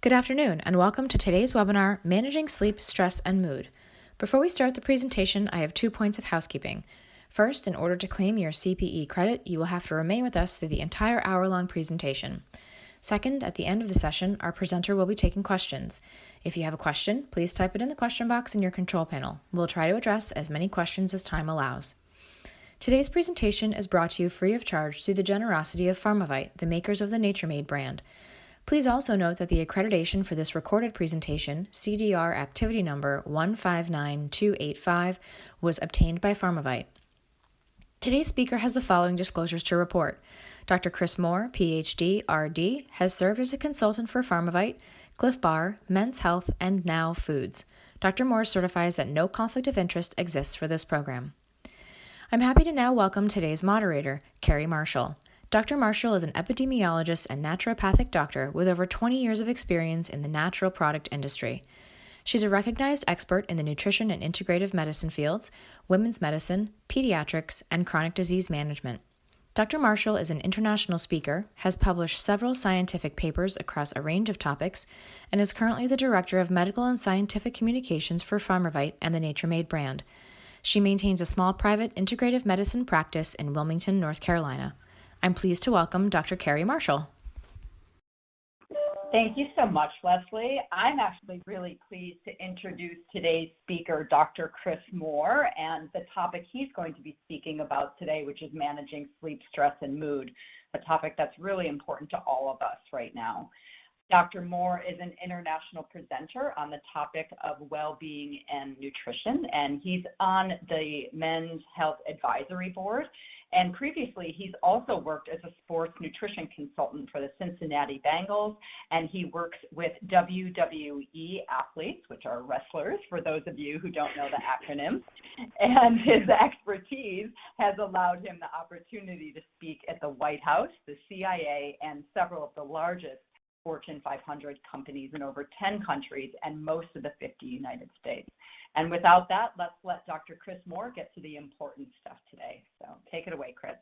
Good afternoon, and welcome to today's webinar, Managing Sleep, Stress, and Mood. Before we start the presentation, I have 2 points of housekeeping. First, in order to claim your CPE credit, you will have to remain with us through the entire hour-long presentation. Second, at the end of the session, our presenter will be taking questions. If you have a question, please type it in the question box in your control panel. We'll try to address as many questions as time allows. Today's presentation is brought to you free of charge through the generosity of Pharmavite, the makers of the Nature Made brand. Please also note that the accreditation for this recorded presentation, CDR activity number 159285, was obtained by Pharmavite. Today's speaker has the following disclosures to report. Dr. Chris Mohr, PhD, RD, has served as a consultant for Pharmavite, Cliff Bar, Men's Health, and Now Foods. Dr. Mohr certifies that no conflict of interest exists for this program. I'm happy to now welcome today's moderator, Kerry Marshall. Dr. Marshall is an epidemiologist and naturopathic doctor with over 20 years of experience in the natural product industry. She's a recognized expert in the nutrition and integrative medicine fields, women's medicine, pediatrics, and chronic disease management. Dr. Marshall is an international speaker, has published several scientific papers across a range of topics, and is currently the Director of Medical and Scientific Communications for Pharmavite and the Nature Made brand. She maintains a small private integrative medicine practice in Wilmington, North Carolina. I'm pleased to welcome Dr. Kerry Marshall. Thank you so much, Leslie. I'm actually really pleased to introduce today's speaker, Dr. Chris Mohr, and the topic he's going to be speaking about today, which is managing sleep, stress, and mood, a topic that's really important to all of us right now. Dr. Mohr is an international presenter on the topic of well-being and nutrition, and he's on the Men's Health Advisory Board. And previously, he's also worked as a sports nutrition consultant for the Cincinnati Bengals, and he works with WWE athletes, which are wrestlers, for those of you who don't know the acronym. And his expertise has allowed him the opportunity to speak at the White House, the CIA, and several of the largest Fortune 500 companies in over 10 countries and most of the 50 United States. And without that, let's let Dr. Chris Mohr get to the important stuff today. So take it away, Chris.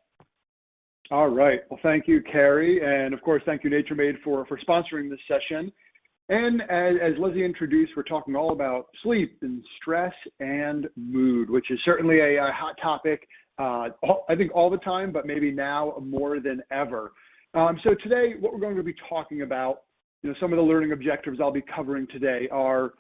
All right. Well, thank you, Kerry. And of course, thank you, Nature Made, for sponsoring this session. And as Leslie introduced, we're talking all about sleep and stress and mood, which is certainly a hot topic, I think all the time, but maybe now more than ever. So today, what we're going to be talking about, some of the learning objectives I'll be covering today are,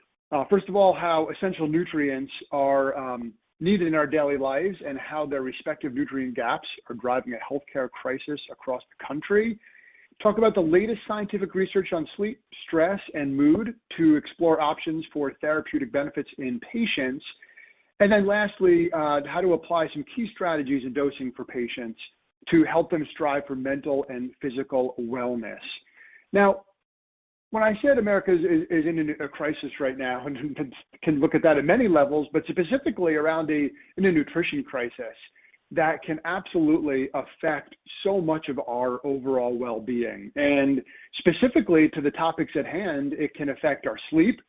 first of all, how essential nutrients are needed in our daily lives and how their respective nutrient gaps are driving a healthcare crisis across the country. Talk about the latest scientific research on sleep, stress, and mood to explore options for therapeutic benefits in patients. And then lastly, how to apply some key strategies in dosing for patients to help them strive for mental and physical wellness. Now, when I said America is in a crisis right now, and can look at that at many levels, but specifically around in a nutrition crisis that can absolutely affect so much of our overall well-being. And specifically to the topics at hand, it can affect our sleep.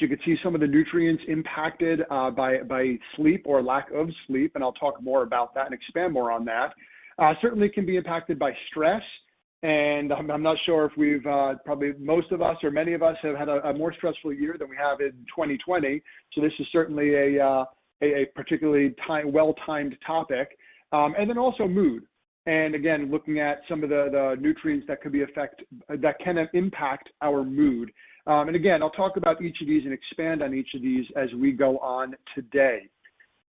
You can see some of the nutrients impacted by sleep or lack of sleep, and I'll talk more about that and expand more on that. Certainly can be impacted by stress. And I'm not sure if we've, probably most of us or many of us have had a more stressful year than we have in 2020. So this is certainly a particularly well-timed topic. And then also mood. And again, looking at some of the nutrients that can impact our mood. And again, I'll talk about each of these and expand on each of these as we go on today.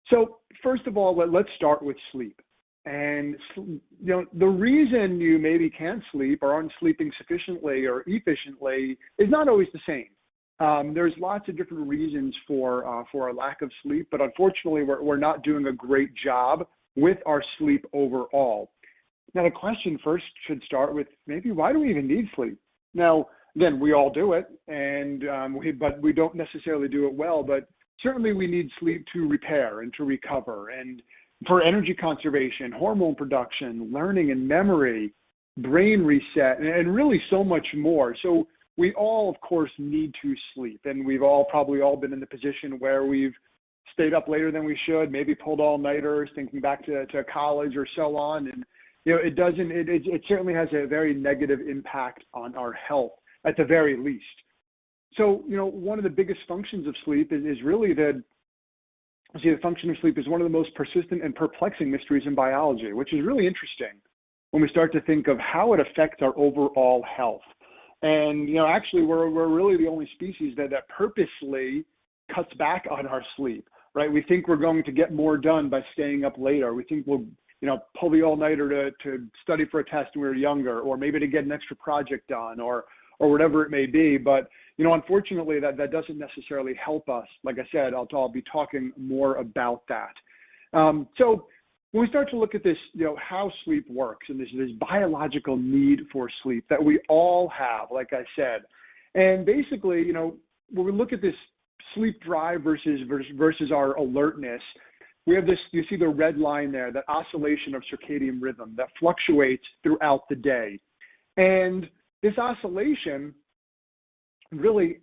So first of all, let's start with sleep. And the reason you maybe can't sleep or aren't sleeping sufficiently or efficiently is not always the same. There's lots of different reasons for a lack of sleep, but unfortunately, we're not doing a great job with our sleep overall. Now, the question first should start with maybe why do we even need sleep? Now, again, we all do it, but we don't necessarily do it well. But certainly, we need sleep to repair and to recover and for energy conservation, hormone production, learning and memory, brain reset, and really so much more. So we all, of course, need to sleep. And we've probably all been in the position where we've stayed up later than we should, maybe pulled all-nighters, thinking back to college or so on. And, it certainly has a very negative impact on our health. at the very least. So, one of the biggest functions of sleep is really the function of sleep is one of the most persistent and perplexing mysteries in biology, which is really interesting when we start to think of how it affects our overall health. And, actually, we're really the only species that purposely cuts back on our sleep, right? We think we're going to get more done by staying up later. We think we'll, pull the all-nighter to study for a test when we were younger, or maybe to get an extra project done, or whatever it may be. But, unfortunately, that doesn't necessarily help us. Like I said, I'll be talking more about that. So when we start to look at this, how sleep works, and this biological need for sleep that we all have, like I said, and basically, when we look at this sleep drive versus our alertness, we have this, you see the red line there, that oscillation of circadian rhythm that fluctuates throughout the day. And this oscillation really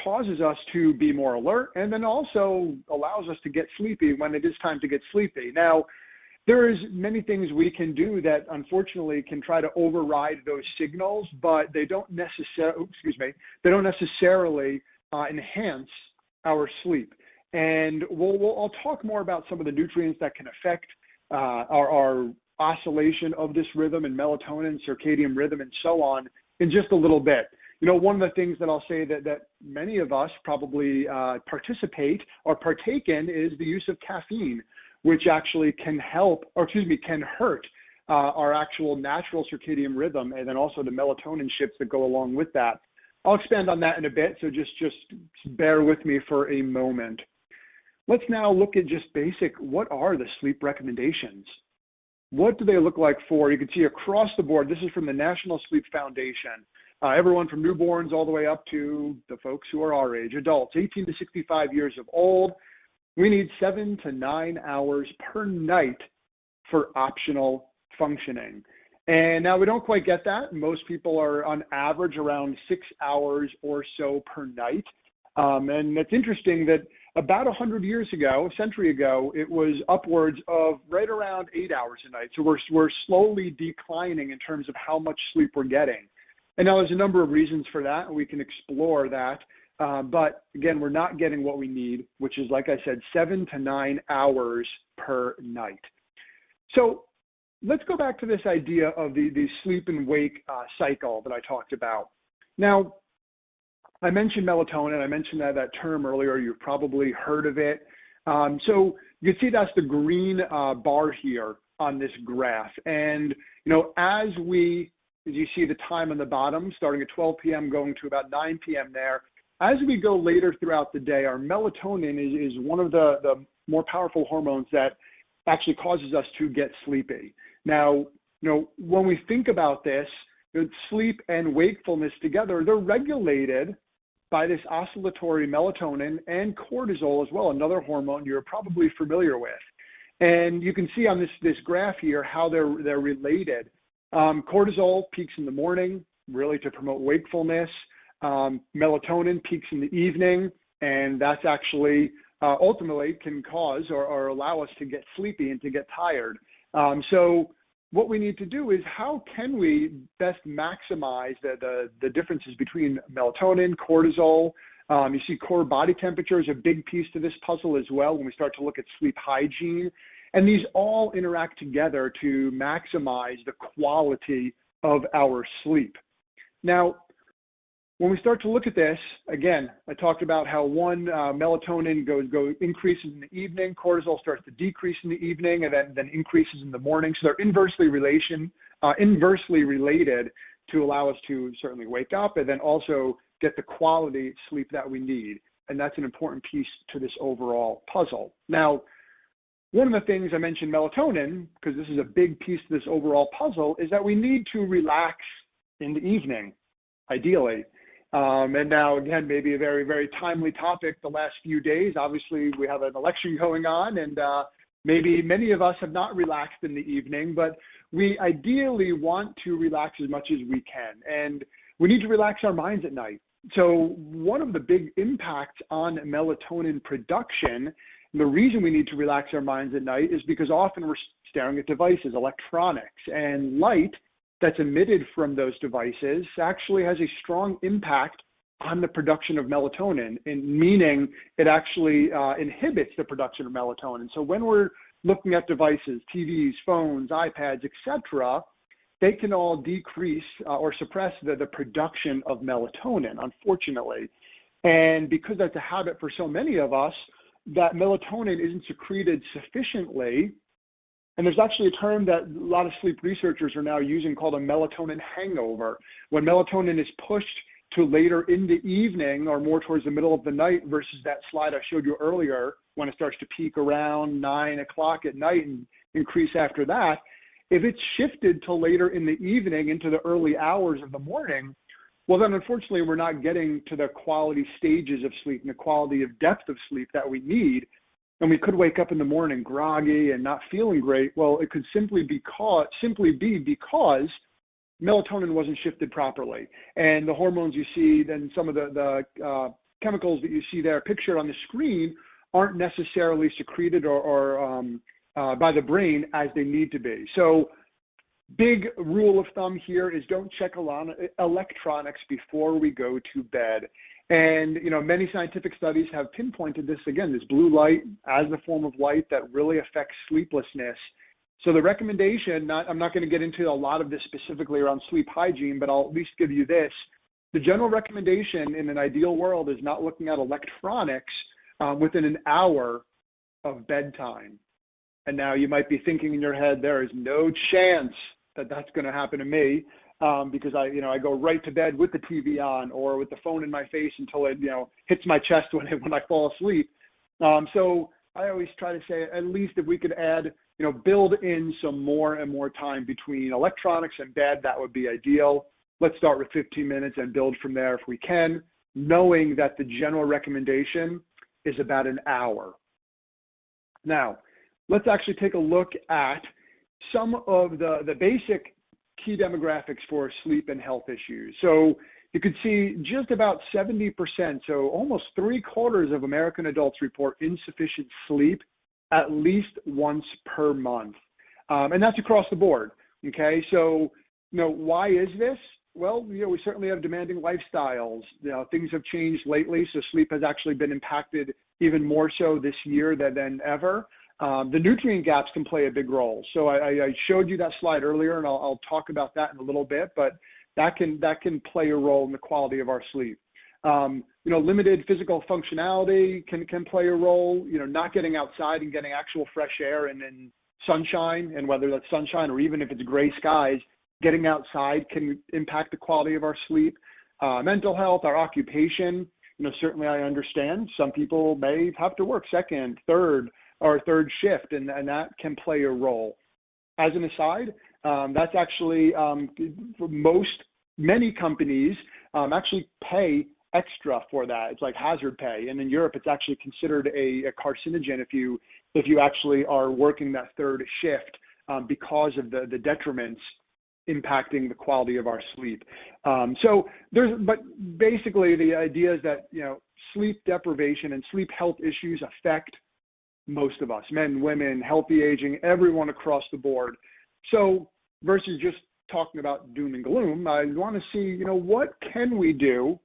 causes us to be more alert, and then also allows us to get sleepy when it is time to get sleepy. Now, there is many things we can do that unfortunately can try to override those signals, but they don't necessarily enhance our sleep. And I'll talk more about some of the nutrients that can affect our oscillation of this rhythm and melatonin, circadian rhythm, and so on in just a little bit. One of the things that I'll say that many of us probably participate or partake in is the use of caffeine, which actually can hurt our actual natural circadian rhythm, and then also the melatonin shifts that go along with that. I'll expand on that in a bit, so just bear with me for a moment. Let's now look at just basic, what are the sleep recommendations? What do they look like for, you can see across the board, this is from the National Sleep Foundation, everyone from newborns all the way up to the folks who are our age, adults, 18 to 65 years of old. We need 7 to 9 hours per night for optimal functioning. And now we don't quite get that. Most people are on average around 6 hours or so per night. And it's interesting that about 100 years ago, a century ago, it was upwards of right around 8 hours a night. So we're slowly declining in terms of how much sleep we're getting. And now there's a number of reasons for that, and we can explore that. But again, we're not getting what we need, which is, like I said, 7 to 9 hours per night. So let's go back to this idea of the sleep and wake cycle that I talked about. Now, I mentioned melatonin. I mentioned that term earlier. You've probably heard of it. So you can see that's the green bar here on this graph. And, as you see the time on the bottom, starting at 12 p.m., going to about 9 p.m. there, as we go later throughout the day, our melatonin is one of the more powerful hormones that actually causes us to get sleepy. Now, when we think about this, sleep and wakefulness together, they're regulated by this oscillatory melatonin and cortisol as well, another hormone you're probably familiar with. And you can see on this graph here how they're related. Cortisol peaks in the morning, really to promote wakefulness. Melatonin peaks in the evening, and that's actually ultimately can cause or allow us to get sleepy and to get tired. So what we need to do is, how can we best maximize the differences between melatonin, cortisol? You see core body temperature is a big piece to this puzzle as well when we start to look at sleep hygiene. And these all interact together to maximize the quality of our sleep. Now, when we start to look at this, again, I talked about how melatonin increases in the evening, cortisol starts to decrease in the evening, and then increases in the morning. So they're inversely related to allow us to certainly wake up and then also get the quality sleep that we need. And that's an important piece to this overall puzzle. Now, one of the things I mentioned melatonin, because this is a big piece to this overall puzzle, is that we need to relax in the evening, ideally. And now, again, maybe a very, very timely topic the last few days. Obviously, we have an election going on, and maybe many of us have not relaxed in the evening, but we ideally want to relax as much as we can. And we need to relax our minds at night. So one of the big impacts on melatonin production, and the reason we need to relax our minds at night, is because often we're staring at devices, electronics, and light that's emitted from those devices actually has a strong impact on the production of melatonin, meaning it actually inhibits the production of melatonin. So when we're looking at devices, TVs, phones, iPads, etc., they can all decrease or suppress the production of melatonin, unfortunately. And because that's a habit for so many of us, that melatonin isn't secreted sufficiently. And there's actually a term that a lot of sleep researchers are now using called a melatonin hangover. When melatonin is pushed to later in the evening or more towards the middle of the night versus that slide I showed you earlier, when it starts to peak around 9 o'clock at night and increase after that, if it's shifted to later in the evening into the early hours of the morning, well, then unfortunately we're not getting to the quality stages of sleep and the quality of depth of sleep that we need. And we could wake up in the morning groggy and not feeling great. Well, it could simply be because melatonin wasn't shifted properly. And the hormones you see, then some of the chemicals that you see there pictured on the screen aren't necessarily secreted or by the brain as they need to be. So big rule of thumb here is don't check electronics before we go to bed. And, many scientific studies have pinpointed this, again, this blue light as a form of light that really affects sleeplessness. So the recommendation, I'm not going to get into a lot of this specifically around sleep hygiene, but I'll at least give you this. The general recommendation in an ideal world is not looking at electronics within an hour of bedtime. And now you might be thinking in your head, there is no chance that that's going to happen to me because I go right to bed with the TV on or with the phone in my face until it, hits my chest when I fall asleep. So I always try to say, at least if we could add, build in some more and more time between electronics and bed, that would be ideal. Let's start with 15 minutes and build from there if we can, knowing that the general recommendation is about an hour. Now, let's actually take a look at some of the basic key demographics for sleep and health issues. So you could see just about 70%, so almost 3/4 of American adults report insufficient sleep at least once per month. And that's across the board, okay? So, why is this? Well, we certainly have demanding lifestyles. Things have changed lately, so sleep has actually been impacted even more so this year than ever. The nutrient gaps can play a big role. So I showed you that slide earlier, and I'll talk about that in a little bit, but that can play a role in the quality of our sleep. Limited physical functionality can play a role. Not getting outside and getting actual fresh air and sunshine, and whether that's sunshine or even if it's gray skies, getting outside can impact the quality of our sleep. Mental health, our occupation, certainly I understand some people may have to work second, third shift, and that can play a role. As an aside, that's actually many companies actually pay extra for that. It's like hazard pay, and in Europe, it's actually considered a carcinogen if you actually are working that third shift because of the detriments impacting the quality of our sleep. But basically the idea is that sleep deprivation and sleep health issues affect most of us, men, women, healthy aging, everyone across the board. So versus just talking about doom and gloom, I want to see, what can we do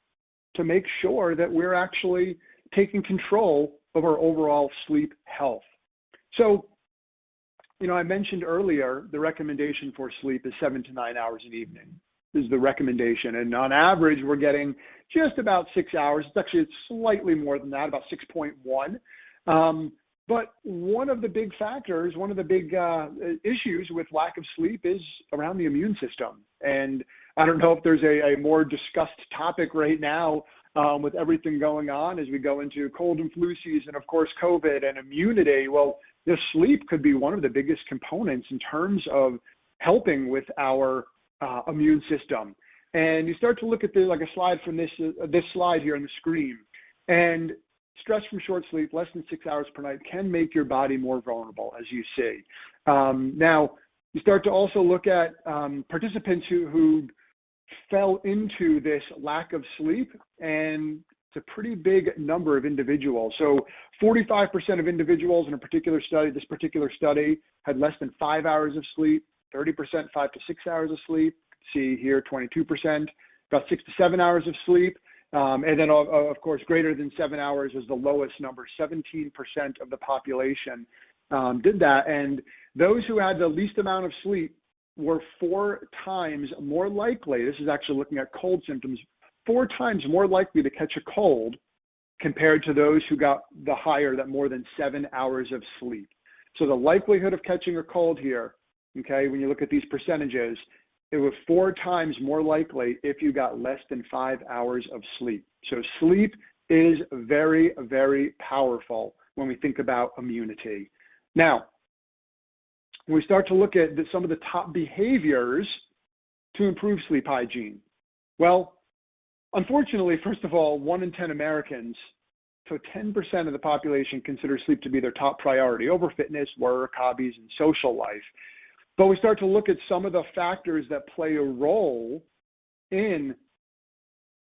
to make sure that we're actually taking control of our overall sleep health. So, I mentioned earlier the recommendation for sleep is 7 to 9 hours an evening is the recommendation. And on average, we're getting just about 6 hours. It's slightly more than that, about 6.1. But one of the big factors, one of the big issues with lack of sleep is around the immune system. And I don't know if there's a more discussed topic right now with everything going on as we go into cold and flu season, of course, COVID and immunity. Well, the sleep could be one of the biggest components in terms of helping with our immune system. And you start to look at like a slide from this slide here on the screen. And stress from short sleep, less than 6 hours per night, can make your body more vulnerable, as you see. Now, you start to also look at participants who fell into this lack of sleep, and it's a pretty big number of individuals. So 45% of individuals in this particular study, had less than 5 hours of sleep, 30% 5 to 6 hours of sleep, see here 22%, about 6 to 7 hours of sleep. And then, of course, greater than 7 hours was the lowest number. 17% of the population did that. And those who had the least amount of sleep were 4 times more likely, this is actually looking at cold symptoms, 4 times more likely to catch a cold compared to those who got the higher, that more than 7 hours of sleep. So the likelihood of catching a cold here, okay, when you look at these percentages, it was 4 times more likely if you got less than 5 hours of sleep. So sleep is very, very powerful when we think about immunity. Now, when we start to look at some of the top behaviors to improve sleep hygiene, well, unfortunately, first of all, 1 in 10 Americans, so 10% of the population, consider sleep to be their top priority over fitness, work, hobbies, and social life. But we start to look at some of the factors that play a role in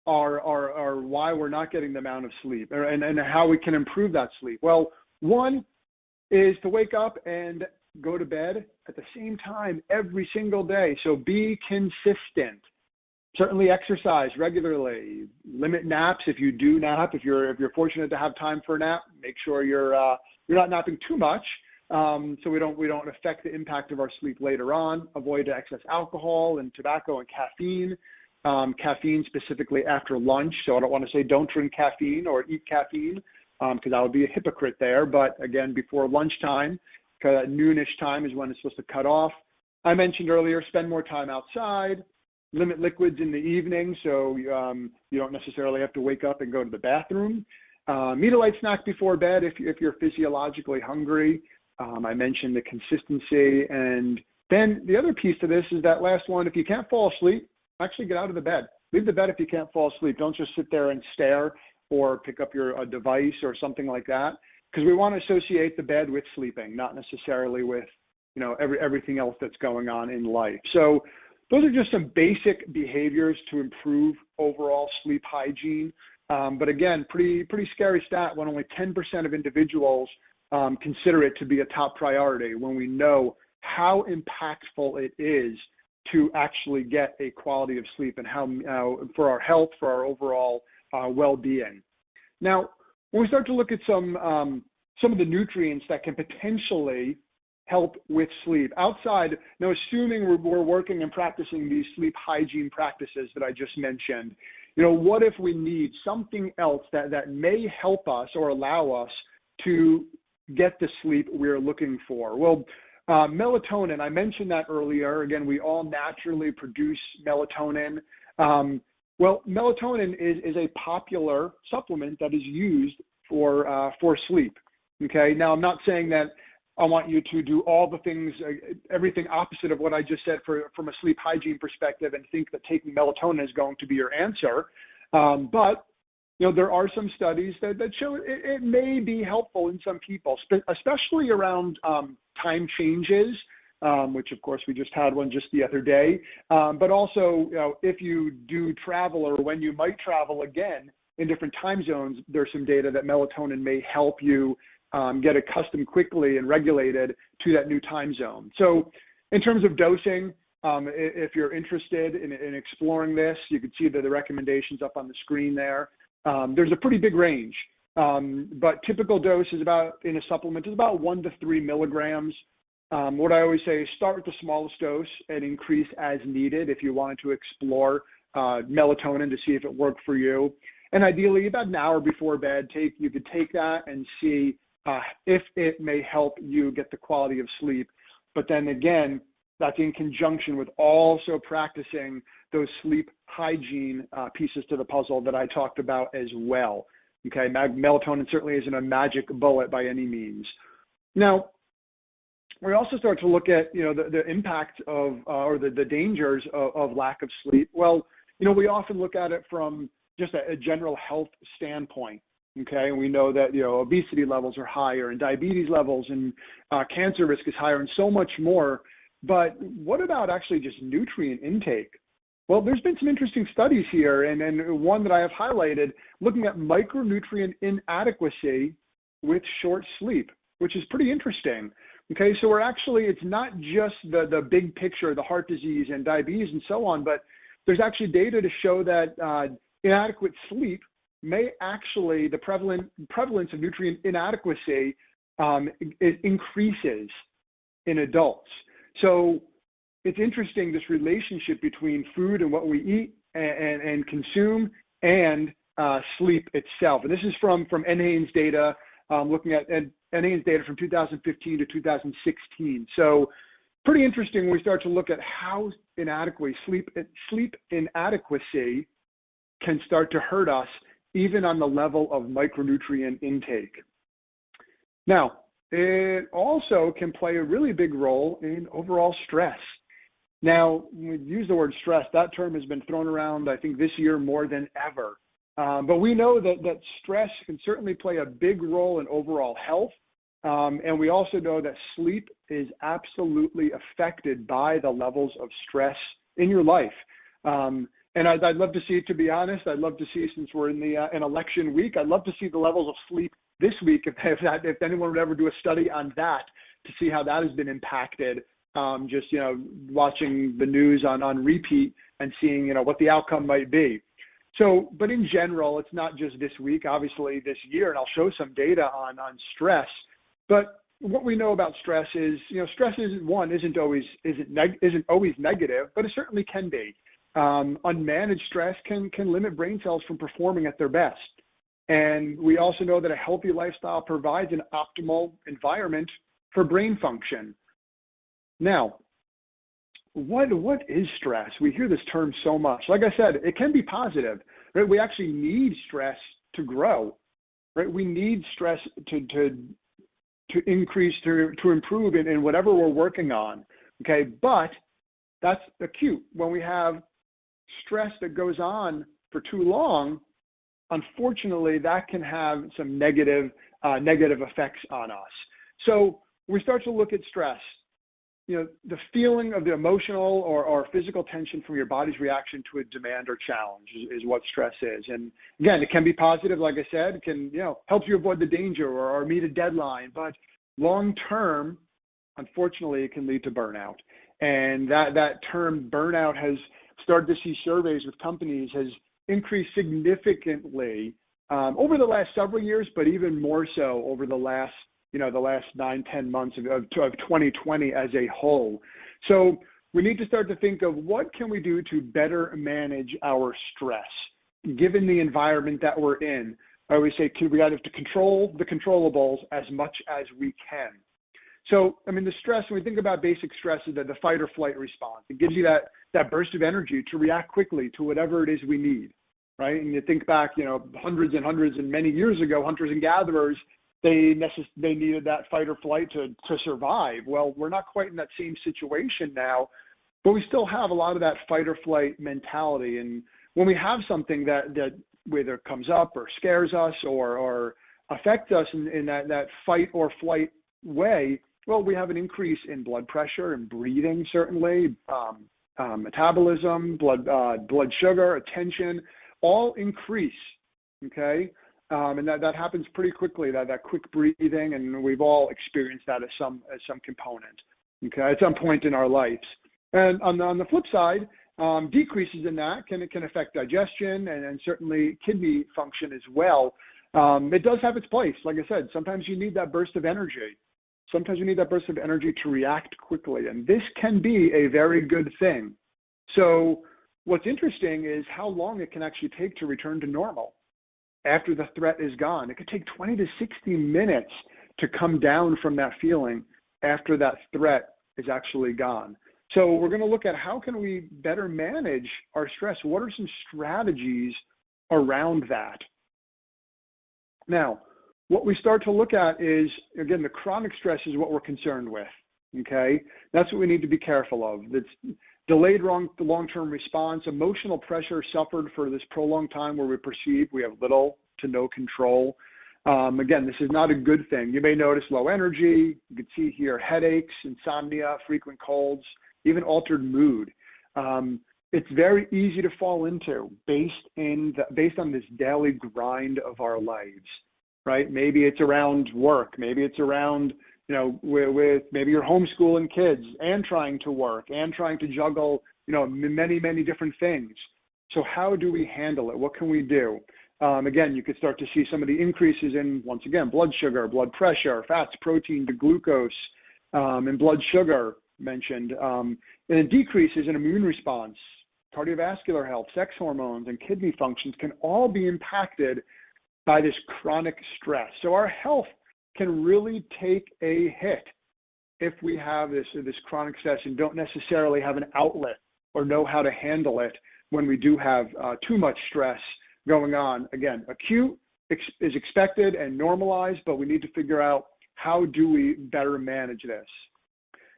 our why we're not getting the amount of sleep and how we can improve that sleep. Well, one is to wake up and go to bed at the same time every single day. So be consistent. Certainly exercise regularly. Limit naps if you do nap. If you're fortunate to have time for a nap, make sure you're not napping too much. So we don't affect the impact of our sleep later on. Avoid excess alcohol and tobacco and caffeine. Caffeine specifically after lunch. So I don't want to say don't drink caffeine or eat caffeine because I would be a hypocrite there. But again, before lunchtime, because at noonish time is when it's supposed to cut off. I mentioned earlier, spend more time outside. Limit liquids in the evening so you don't necessarily have to wake up and go to the bathroom. Eat a light snack before bed if you're physiologically hungry. I mentioned the consistency. And then the other piece to this is that last one, if you can't fall asleep, actually get out of the bed. Leave the bed if you can't fall asleep. Don't just sit there and stare or pick up a device or something like that, because we want to associate the bed with sleeping, not necessarily with everything else that's going on in life. So those are just some basic behaviors to improve overall sleep hygiene. But again, pretty scary stat when only 10% of individuals consider it to be a top priority, when we know how impactful it is to actually get a quality of sleep and how for our health, for our overall well-being. Now, when we start to look at some of the nutrients that can potentially help with sleep outside, now assuming we're working and practicing these sleep hygiene practices that I just mentioned, what if we need something else that may help us or allow us to get the sleep we're looking for? Well, melatonin, I mentioned that earlier. Again, we all naturally produce melatonin. Well, melatonin is a popular supplement that is used for sleep. Okay, now I'm not saying that I want you to do all the things, everything opposite of what I just said from a sleep hygiene perspective and think that taking melatonin is going to be your answer. But there are some studies that show it may be helpful in some people, especially around time changes, which of course we just had one just the other day. But also, if you do travel or when you might travel again in different time zones, there's some data that melatonin may help you get accustomed quickly and regulated to that new time zone. So in terms of dosing, if you're interested in exploring this, you can see the recommendations up on the screen there. There's a pretty big range, but typical dose is in a supplement is about 1 to 3 milligrams. What I always say is start with the smallest dose and increase as needed if you wanted to explore melatonin to see if it worked for you. And ideally, about an hour before bed, you could take that and see if it may help you get the quality of sleep. But then again, that's in conjunction with also practicing those sleep hygiene pieces to the puzzle that I talked about as well. Okay, melatonin certainly isn't a magic bullet by any means. Now, we also start to look at the impact of or the dangers of lack of sleep. Well, we often look at it from just a general health standpoint. Okay, and we know that obesity levels are higher and diabetes levels and cancer risk is higher and so much more. But what about actually just nutrient intake? Well, there's been some interesting studies here, and one that I have highlighted looking at micronutrient inadequacy with short sleep, which is pretty interesting. Okay, so it's not just the big picture, the heart disease and diabetes and so on, but there's actually data to show that inadequate sleep may actually, the prevalence of nutrient inadequacy it increases in adults. So it's interesting, this relationship between food and what we eat and consume and sleep itself. And this is from NHANES data, looking at NHANES data from 2015 to 2016. So pretty interesting when we start to look at how sleep inadequacy can start to hurt us, even on the level of micronutrient intake. Now, it also can play a really big role in overall stress. Now, when we use the word stress, that term has been thrown around, I think, this year more than ever. But we know that stress can certainly play a big role in overall health. And we also know that sleep is absolutely affected by the levels of stress in your life. And I'd love to see, to be honest, I'd love to see, since we're in an election week, I'd love to see the levels of sleep this week, if anyone would ever do a study on that, to see how that has been impacted. Just, watching the news on repeat and seeing, what the outcome might be. So, but in general, it's not just this week, obviously this year, and I'll show some data on stress. But what we know about stress is, stress isn't always negative, but it certainly can be. Unmanaged stress can limit brain cells from performing at their best. And we also know that a healthy lifestyle provides an optimal environment for brain function. Now, what is stress? We hear this term so much. Like I said, it can be positive, right? We actually need stress to grow, right? We need stress to increase, to improve in whatever we're working on, okay? But that's acute. When we have stress that goes on for too long, unfortunately, that can have some negative effects on us. So we start to look at stress. The feeling of the emotional or physical tension from your body's reaction to a demand or challenge is what stress is. And again, it can be positive, like I said, it can, help you avoid the danger or meet a deadline. But long term, unfortunately, it can lead to burnout. And that term burnout has started to see surveys with companies has increased significantly over the last several years, but even more so over the last 9-10 months of 2020 as a whole. So we need to start to think of what can we do to better manage our stress, given the environment that we're in. I always say we have to control the controllables as much as we can. So, the stress, when we think about basic stress, is the fight or flight response. It gives you that burst of energy to react quickly to whatever it is we need, right? And you think back, hundreds and many years ago, hunters and gatherers, they needed that fight or flight to survive. Well, we're not quite in that same situation now, but we still have a lot of that fight or flight mentality. And when we have something that whether comes up or scares us or affects us in that fight or flight way, well, we have an increase in blood pressure and breathing, certainly, metabolism, blood sugar, attention, all increase, okay? And that happens pretty quickly, that quick breathing, and we've all experienced that as some component, okay, at some point in our lives. And on the flip side, decreases in that can affect digestion and certainly kidney function as well. It does have its place. Like I said, sometimes you need that burst of energy. Sometimes you need that burst of energy to react quickly, and this can be a very good thing. So what's interesting is how long it can actually take to return to normal after the threat is gone. It could take 20 to 60 minutes to come down from that feeling after that threat is actually gone. So we're going to look at how can we better manage our stress? What are some strategies around that? Now, what we start to look at is, again, the chronic stress is what we're concerned with, okay? That's what we need to be careful of. It's delayed long-term response, emotional pressure suffered for this prolonged time where we perceive we have little to no control. Again, this is not a good thing. You may notice low energy. You can see here headaches, insomnia, frequent colds, even altered mood. It's very easy to fall into based on this daily grind of our lives, right? Maybe it's around work. Maybe it's around, with maybe you're homeschooling kids and trying to work and trying to juggle, many, many different things. So how do we handle it? What can we do? Again, you could start to see some of the increases in, once again, blood sugar, blood pressure, fats, protein, to glucose, and blood sugar mentioned, and then decreases in immune response, cardiovascular health, sex hormones, and kidney functions can all be impacted by this chronic stress. So our health can really take a hit if we have this chronic stress and don't necessarily have an outlet or know how to handle it when we do have too much stress going on. Again, acute is expected and normalized, but we need to figure out how do we better manage this.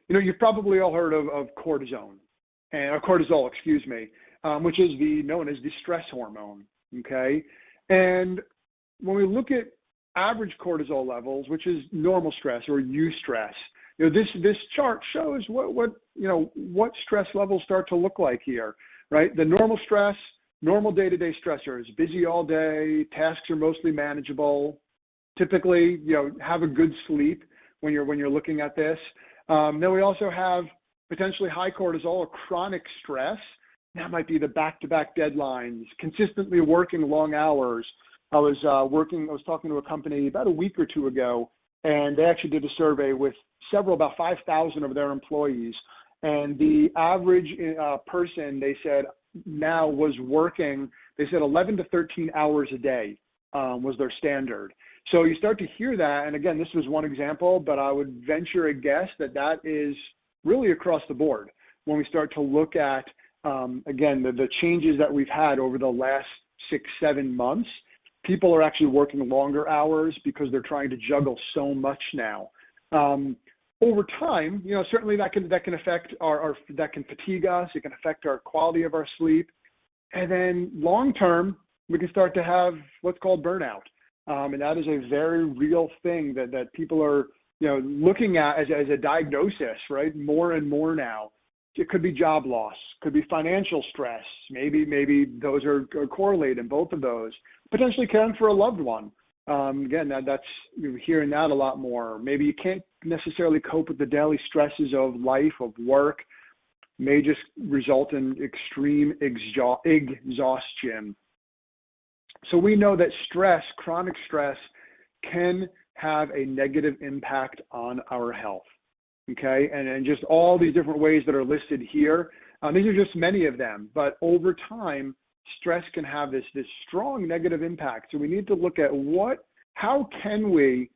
You've probably all heard of cortisol, which is known as the stress hormone, okay? And when we look at average cortisol levels, which is normal stress or eustress, this chart shows what stress levels start to look like here, right? The normal stress, normal day-to-day stressors, busy all day, tasks are mostly manageable, typically, have a good sleep when you're looking at this. Then we also have potentially high cortisol or chronic stress. That might be the back-to-back deadlines, consistently working long hours. I was talking to a company about a week or two ago, and they actually did a survey with about 5,000 of their employees. And the average person, they said, now was working, they said 11 to 13 hours a day was their standard. So you start to hear that, and again, this was one example, but I would venture a guess that is really across the board when we start to look at, again, the changes that we've had over the last 6-7 months. People are actually working longer hours because they're trying to juggle so much now. Over time, certainly that can affect that can fatigue us. It can affect our quality of our sleep. And then long term, we can start to have what's called burnout. And that is a very real thing that people are, looking at as a diagnosis, right? More and more now. It could be job loss, could be financial stress. Maybe those are correlated, both of those. Potentially caring for a loved one. Again, that's you're hearing that a lot more. Maybe you can't necessarily cope with the daily stresses of life, of work. May just result in extreme exhaustion. So we know that stress, chronic stress, can have a negative impact on our health. Okay, and just all these different ways that are listed here. These are just many of them, but over time, stress can have this strong negative impact. So we need to look at how can we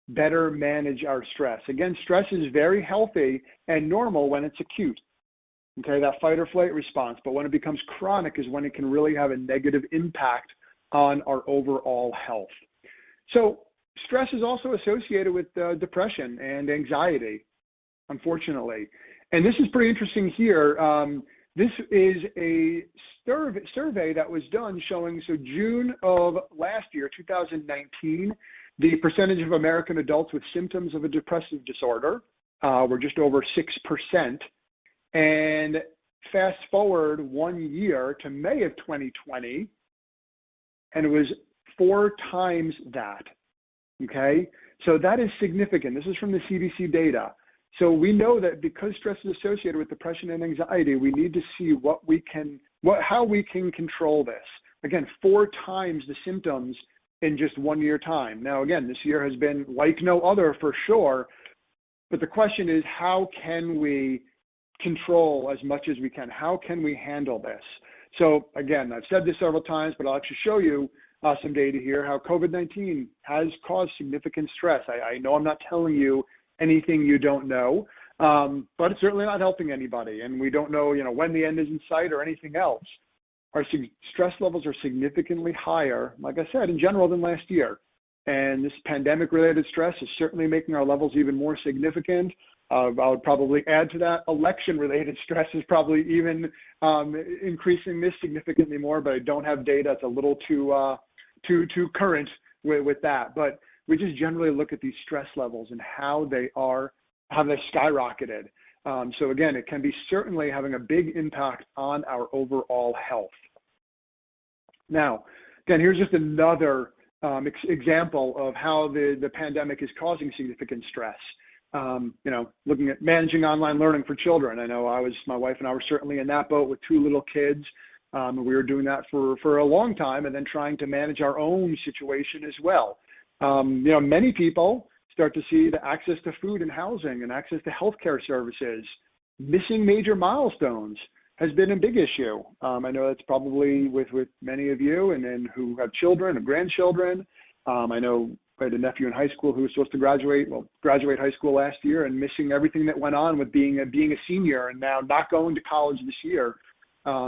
better manage our stress? Again, stress is very healthy and normal when it's acute. Okay, that fight or flight response, but when it becomes chronic is when it can really have a negative impact on our overall health. So stress is also associated with depression and anxiety, unfortunately. And this is pretty interesting here. This is a survey that was done showing, so June of last year, 2019, the percentage of American adults with symptoms of a depressive disorder were just over 6%. And fast forward 1 year to May of 2020, and it was 4 times that. Okay, so that is significant. This is from the CDC data. So we know that because stress is associated with depression and anxiety, we need to see how we can control this. Again, 4 times the symptoms in just 1 year time. Now, again, this year has been like no other for sure, but the question is, how can we control as much as we can? How can we handle this? So again, I've said this several times, but I'll actually show you some data here, how COVID-19 has caused significant stress. I know I'm not telling you anything you don't know, but it's certainly not helping anybody. And we don't know, when the end is in sight or anything else. Our stress levels are significantly higher, like I said, in general than last year. And this pandemic-related stress is certainly making our levels even more significant. I would probably add to that, election-related stress is probably even increasing this significantly more, but I don't have data. It's a little too current with that. But we just generally look at these stress levels and how they skyrocketed. So again, it can be certainly having a big impact on our overall health. Now, again, here's just another example of how the pandemic is causing significant stress. looking at managing online learning for children. I know my wife and I were certainly in that boat with 2 little kids. We were doing that for a long time, and then trying to manage our own situation as well. Many people start to see the access to food and housing and access to healthcare services, missing major milestones has been a big issue. I know that's probably with many of you and then who have children or grandchildren. I know I had a nephew in high school who was supposed to graduate high school last year and missing everything that went on with being a senior and now not going to college this year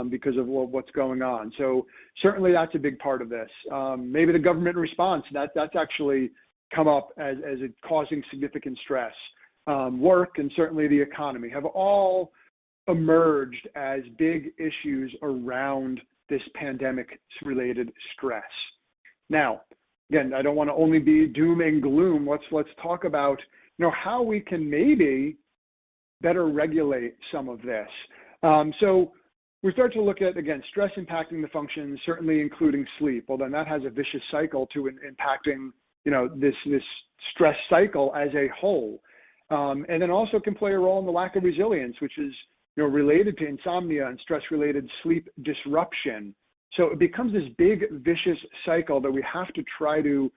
because of what's going on. So certainly that's a big part of this. Maybe the government response, that's actually come up as it causing significant stress. Work and certainly the economy have all emerged as big issues around this pandemic-related stress. Now, again, I don't want to only be doom and gloom. Let's talk about how we can maybe better regulate some of this. So we start to look at, again, stress impacting the functions, certainly including sleep. Well, then that has a vicious cycle to impacting this stress cycle as a whole. And then also can play a role in the lack of resilience, which is related to insomnia and stress-related sleep disruption. So it becomes this big vicious cycle that we have to try to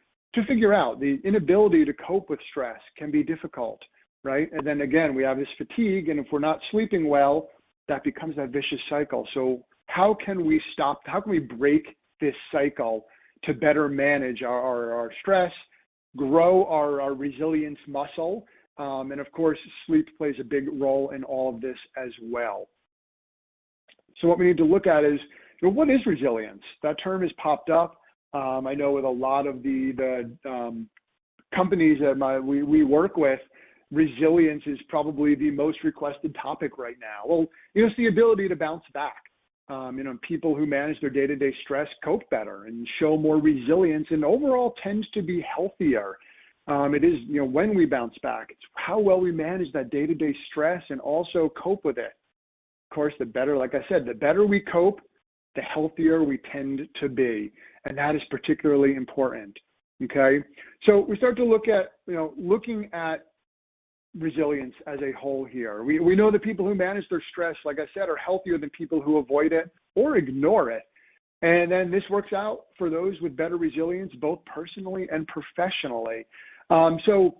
figure out. The inability to cope with stress can be difficult, right? And then again, we have this fatigue, and if we're not sleeping well, that becomes that vicious cycle. So how can we break this cycle to better manage our stress, grow our resilience muscle? And of course, sleep plays a big role in all of this as well. So what we need to look at is, what is resilience? That term has popped up. I know with a lot of the companies that we work with, resilience is probably the most requested topic right now. Well, it's the ability to bounce back. People who manage their day-to-day stress cope better and show more resilience and overall tends to be healthier. It is, when we bounce back, it's how well we manage that day-to-day stress and also cope with it. Of course, the better we cope, the healthier we tend to be. And that is particularly important, okay? So we start to look at, looking at resilience as a whole here. We know that people who manage their stress, like I said, are healthier than people who avoid it or ignore it. And then this works out for those with better resilience, both personally and professionally. So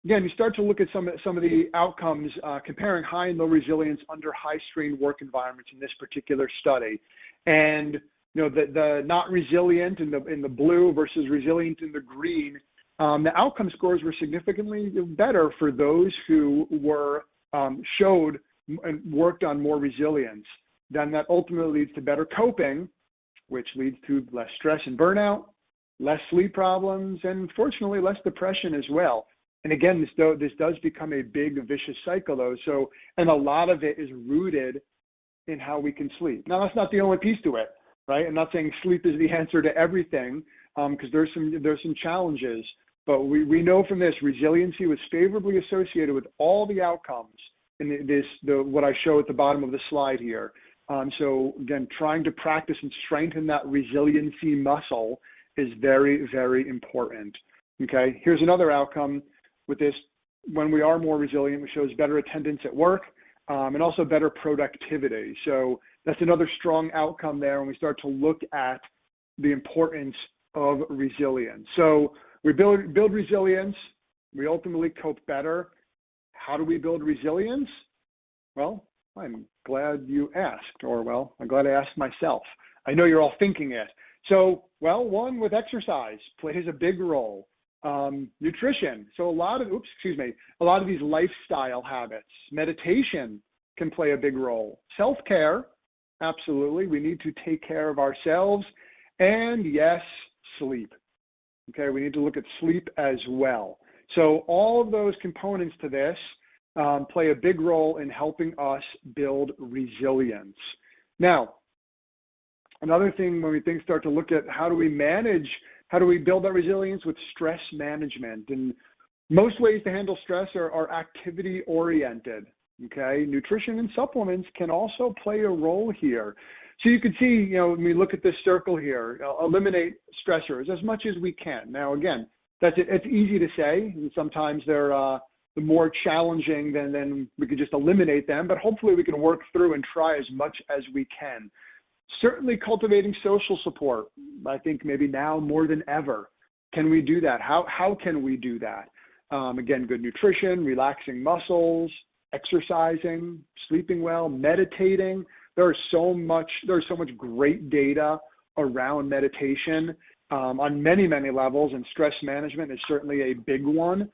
again, you start to look at some of the outcomes comparing high and low resilience under high strain work environments in this particular study. And the not resilient in the blue versus resilient in the green, the outcome scores were significantly better for those who showed and worked on more resilience. Then that ultimately leads to better coping, which leads to less stress and burnout, less sleep problems, and fortunately less depression as well. And again, this does become a big vicious cycle though. So, and a lot of it is rooted in how we can sleep. Now, that's not the only piece to it, right? I'm not saying sleep is the answer to everything, because there's some challenges. But we know from this, resiliency was favorably associated with all the outcomes in what I show at the bottom of the slide here. So again, trying to practice and strengthen that resiliency muscle is very, very important. Okay, here's another outcome with this. When we are more resilient, it shows better attendance at work and also better productivity. So that's another strong outcome there when we start to look at the importance of resilience. So we build resilience, we ultimately cope better. How do we build resilience? Well, I'm glad you asked, I'm glad I asked myself. I know you're all thinking it. So, one, with exercise plays a big role. Nutrition. So a lot of these lifestyle habits. Meditation can play a big role. Self-care, absolutely. We need to take care of ourselves. And yes, sleep. Okay, we need to look at sleep as well. So all of those components to this play a big role in helping us build resilience. Now, another thing when we start to look at how do we build that resilience with stress management. And most ways to handle stress are activity oriented. Okay, nutrition and supplements can also play a role here. So you can see, when we look at this circle here, eliminate stressors as much as we can. Now, again, it's easy to say, and sometimes they're the more challenging, then we could just eliminate them. But hopefully we can work through and try as much as we can. Certainly cultivating social support. I think maybe now more than ever. Can we do that? How can we do that? Again, good nutrition, relaxing muscles, exercising, sleeping well, meditating. There's so much great data around meditation on many, many levels, and stress management is certainly a big one.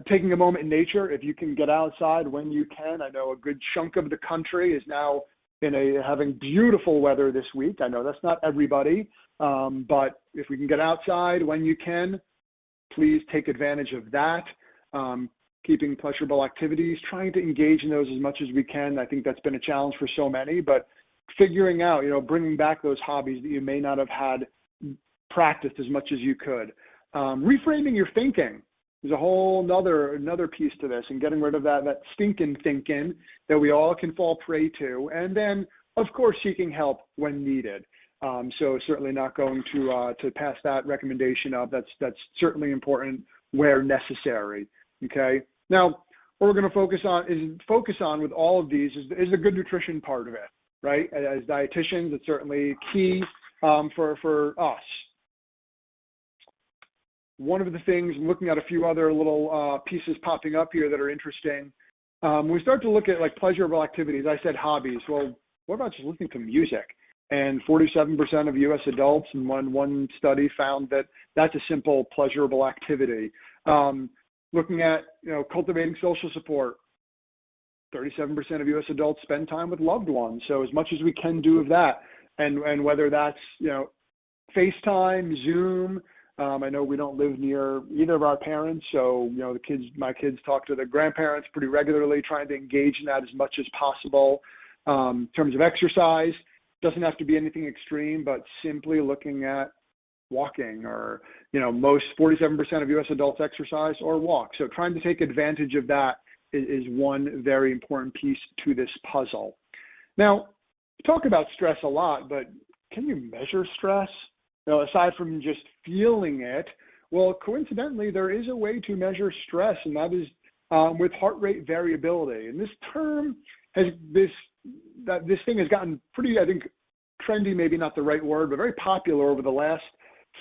Taking a moment in nature, if you can get outside when you can. I know a good chunk of the country is now having beautiful weather this week. I know that's not everybody, but if we can get outside when you can, please take advantage of that. Keeping pleasurable activities, trying to engage in those as much as we can. I think that's been a challenge for so many, but figuring out, bringing back those hobbies that you may not have had practiced as much as you could. Reframing your thinking is a whole another piece to this, and getting rid of that stinking thinking that we all can fall prey to. And then, of course, seeking help when needed. So certainly not going to pass that recommendation up. That's certainly important where necessary. Okay. Now, what we're going to focus on with all of these is the good nutrition part of it, right? As dietitians, it's certainly key for us. One of the things, looking at a few other little pieces popping up here that are interesting, when we start to look at like pleasurable activities, I said hobbies. Well, what about just listening to music? And 47% of U.S. adults in one study found that that's a simple pleasurable activity. Looking at, cultivating social support, 37% of U.S. adults spend time with loved ones. So as much as we can do of that, and whether that's, FaceTime, Zoom. I know we don't live near either of our parents, so, my kids talk to their grandparents pretty regularly, trying to engage in that as much as possible. In terms of exercise, doesn't have to be anything extreme, but simply looking at walking, or, most 47% of U.S. adults exercise or walk. So trying to take advantage of that is one very important piece to this puzzle. Now, we talk about stress a lot, but can you measure stress? Aside from just feeling it, well, coincidentally, there is a way to measure stress, and that is with heart rate variability. And this term this thing has gotten pretty, I think, trendy, maybe not the right word, but very popular over the last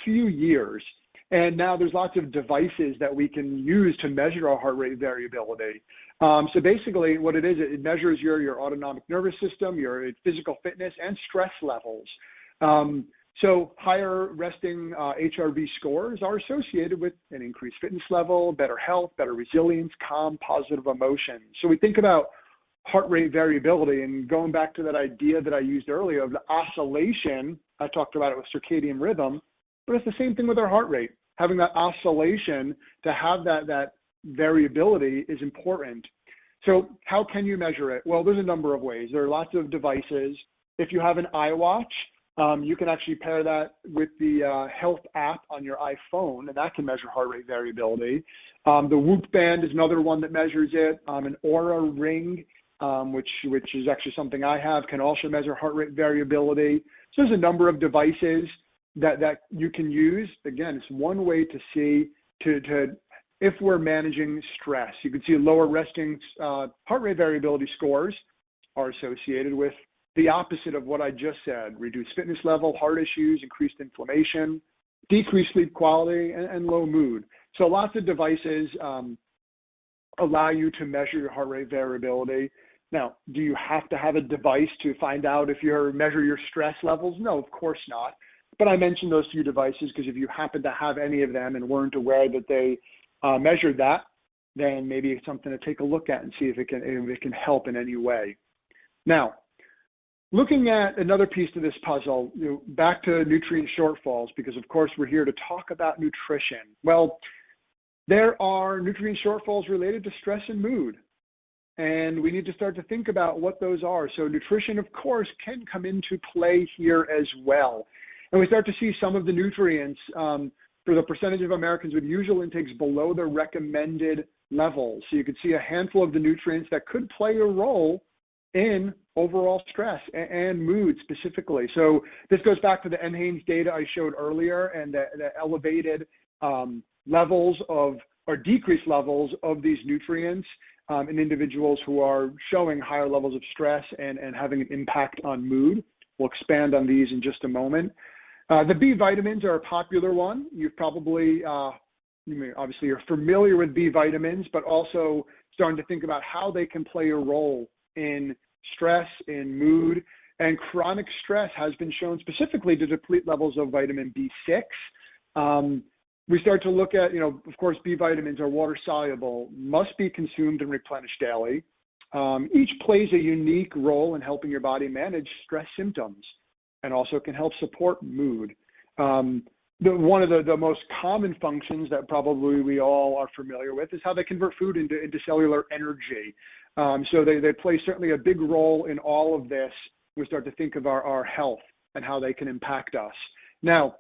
few years. And now there's lots of devices that we can use to measure our heart rate variability. So basically what it is, it measures your autonomic nervous system, your physical fitness, and stress levels. So higher resting HRV scores are associated with an increased fitness level, better health, better resilience, calm, positive emotions. So we think about heart rate variability, and going back to that idea that I used earlier of the oscillation, I talked about it with circadian rhythm, but it's the same thing with our heart rate. Having that oscillation, to have that variability is important. So how can you measure it? Well, there's a number of ways. There are lots of devices. If you have an iWatch, you can actually pair that with the health app on your iPhone, and that can measure heart rate variability. The Whoop band is another one that measures it. An Aura ring, which is actually something I have, can also measure heart rate variability. So there's a number of devices that you can use. Again, it's one way to see if we're managing stress. You can see lower resting heart rate variability scores are associated with the opposite of what I just said: reduced fitness level, heart issues, increased inflammation, decreased sleep quality, and low mood. So lots of devices allow you to measure your heart rate variability. Now, do you have to have a device to find out if you measure your stress levels? No, of course not. But I mentioned those few devices because if you happen to have any of them and weren't aware that they measured that, then maybe it's something to take a look at and see if it can help in any way. Now, looking at another piece to this puzzle, back to nutrient shortfalls, because of course we're here to talk about nutrition. Well, there are nutrient shortfalls related to stress and mood, and we need to start to think about what those are. So nutrition, of course, can come into play here as well. And we start to see some of the nutrients for the percentage of Americans with usual intakes below the recommended levels. So you can see a handful of the nutrients that could play a role in overall stress and mood specifically. So this goes back to the NHANES data I showed earlier, and the elevated levels of or decreased levels of these nutrients in individuals who are showing higher levels of stress and having an impact on mood. We'll expand on these in just a moment. The B vitamins are a popular one. You've probably, obviously you're familiar with B vitamins, but also starting to think about how they can play a role in stress, in mood, and chronic stress has been shown specifically to deplete levels of vitamin B6. We start to look at, of course, B vitamins are water soluble, must be consumed and replenished daily. Each plays a unique role in helping your body manage stress symptoms and also can help support mood. One of the most common functions that probably we all are familiar with is how they convert food into cellular energy. So they play certainly a big role in all of this. We start to think of our health and how they can impact us. Now,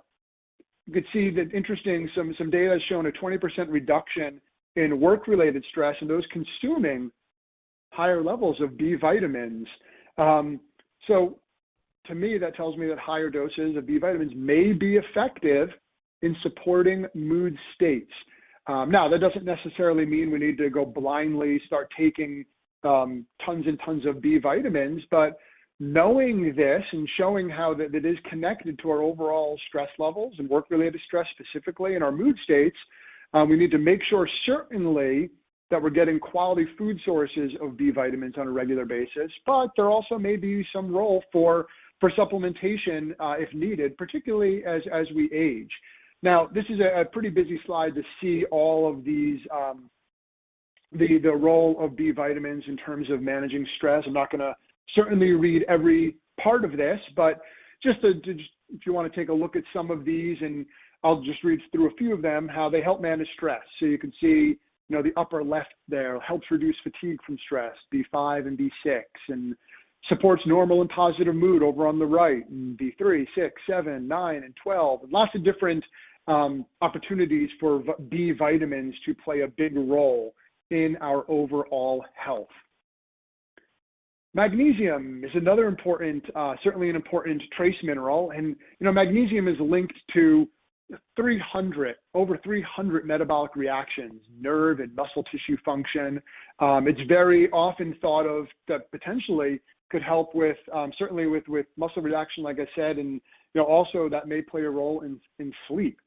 you can see that interesting, some data has shown a 20% reduction in work-related stress in those consuming higher levels of B vitamins. So to me, that tells me that higher doses of B vitamins may be effective in supporting mood states. Now, that doesn't necessarily mean we need to go blindly start taking tons and tons of B vitamins, but knowing this and showing how that it is connected to our overall stress levels and work-related stress specifically in our mood states, we need to make sure certainly that we're getting quality food sources of B vitamins on a regular basis, but there also may be some role for supplementation if needed, particularly as we age. Now, this is a pretty busy slide to see all of these, the role of B vitamins in terms of managing stress. I'm not going to certainly read every part of this, but just if you want to take a look at some of these, and I'll just read through a few of them, how they help manage stress. So you can see, the upper left there helps reduce fatigue from stress, B5 and B6, and supports normal and positive mood over on the right, and B3, 6, 7, 9, and 12, and lots of different opportunities for B vitamins to play a big role in our overall health. Magnesium is another important, certainly an important trace mineral, and magnesium is linked to over 300 metabolic reactions, nerve and muscle tissue function. It's very often thought of that potentially could help with, certainly with muscle reduction, like I said, and also that may play a role in sleep.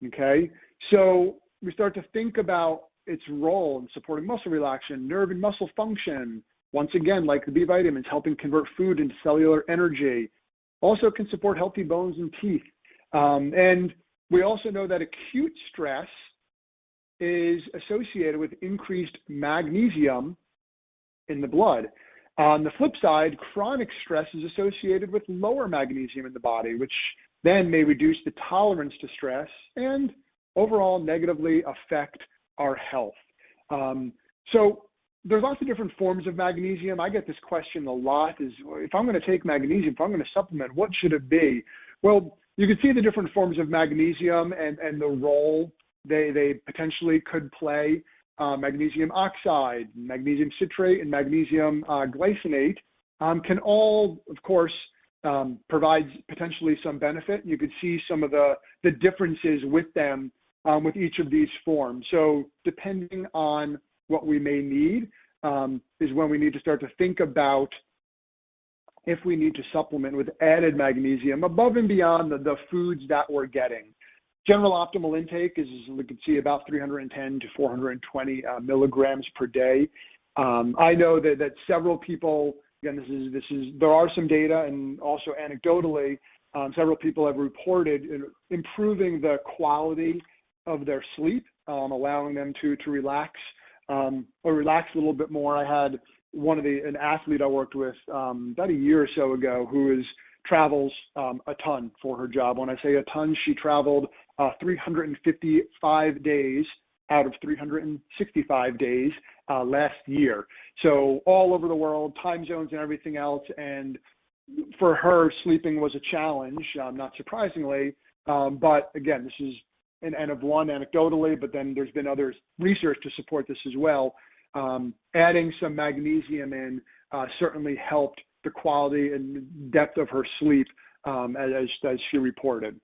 Okay, so we start to think about its role in supporting muscle relaxation, nerve and muscle function. Once again, like the B vitamins, helping convert food into cellular energy. Also can support healthy bones and teeth. And we also know that acute stress is associated with increased magnesium in the blood. On the flip side, chronic stress is associated with lower magnesium in the body, which then may reduce the tolerance to stress and overall negatively affect our health. So there's lots of different forms of magnesium. I get this question a lot, is if I'm going to take magnesium, if I'm going to supplement, what should it be? Well, you can see the different forms of magnesium and the role they potentially could play. Magnesium oxide, magnesium citrate, and magnesium glycinate can all, of course, provide potentially some benefit. You could see some of the differences with them with each of these forms. So depending on what we may need is when we need to start to think about if we need to supplement with added magnesium above and beyond the foods that we're getting. General optimal intake is, we can see, about 310 to 420 milligrams per day. I know that several people, again, there are some data, and also anecdotally, several people have reported improving the quality of their sleep, allowing them to relax or relax a little bit more. I had an athlete I worked with about a year or so ago who travels a ton for her job. When I say a ton, she traveled 355 days out of 365 days last year. So all over the world, time zones and everything else. And for her, sleeping was a challenge, not surprisingly. But again, this is an N of one anecdotally, but then there's been other research to support this as well. Adding some magnesium in certainly helped the quality and depth of her sleep as she reported.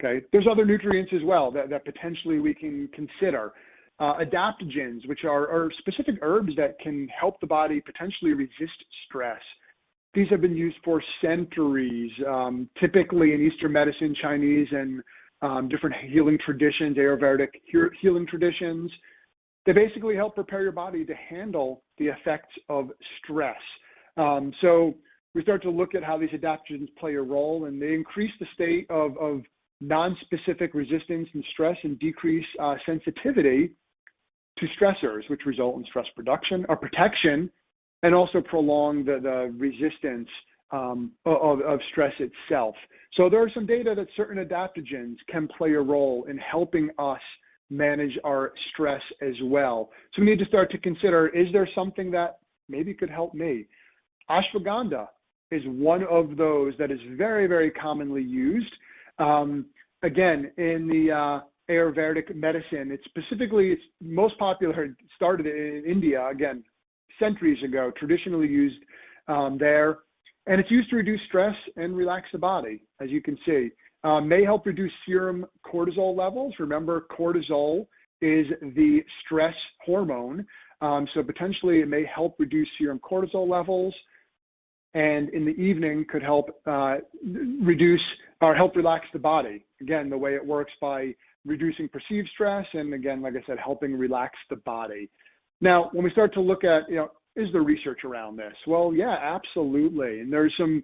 Okay, there's other nutrients as well that potentially we can consider. Adaptogens, which are specific herbs that can help the body potentially resist stress. These have been used for centuries, typically in Eastern medicine, Chinese, and different healing traditions, Ayurvedic healing traditions. They basically help prepare your body to handle the effects of stress. So we start to look at how these adaptogens play a role, and they increase the state of non-specific resistance and stress and decrease sensitivity to stressors, which result in stress production or protection, and also prolong the resistance of stress itself. So there are some data that certain adaptogens can play a role in helping us manage our stress as well. So we need to start to consider, is there something that maybe could help me? Ashwagandha is one of those that is very, very commonly used. Again, in the Ayurvedic medicine, it's most popular, it started in India, again, centuries ago, traditionally used there. And it's used to reduce stress and relax the body, as you can see. May help reduce serum cortisol levels. Remember, cortisol is the stress hormone. So potentially it may help reduce serum cortisol levels. And in the evening could help reduce or help relax the body. Again, the way it works by reducing perceived stress and, again, like I said, helping relax the body. Now, when we start to look at, is there research around this? Well, yeah, absolutely. And there's some,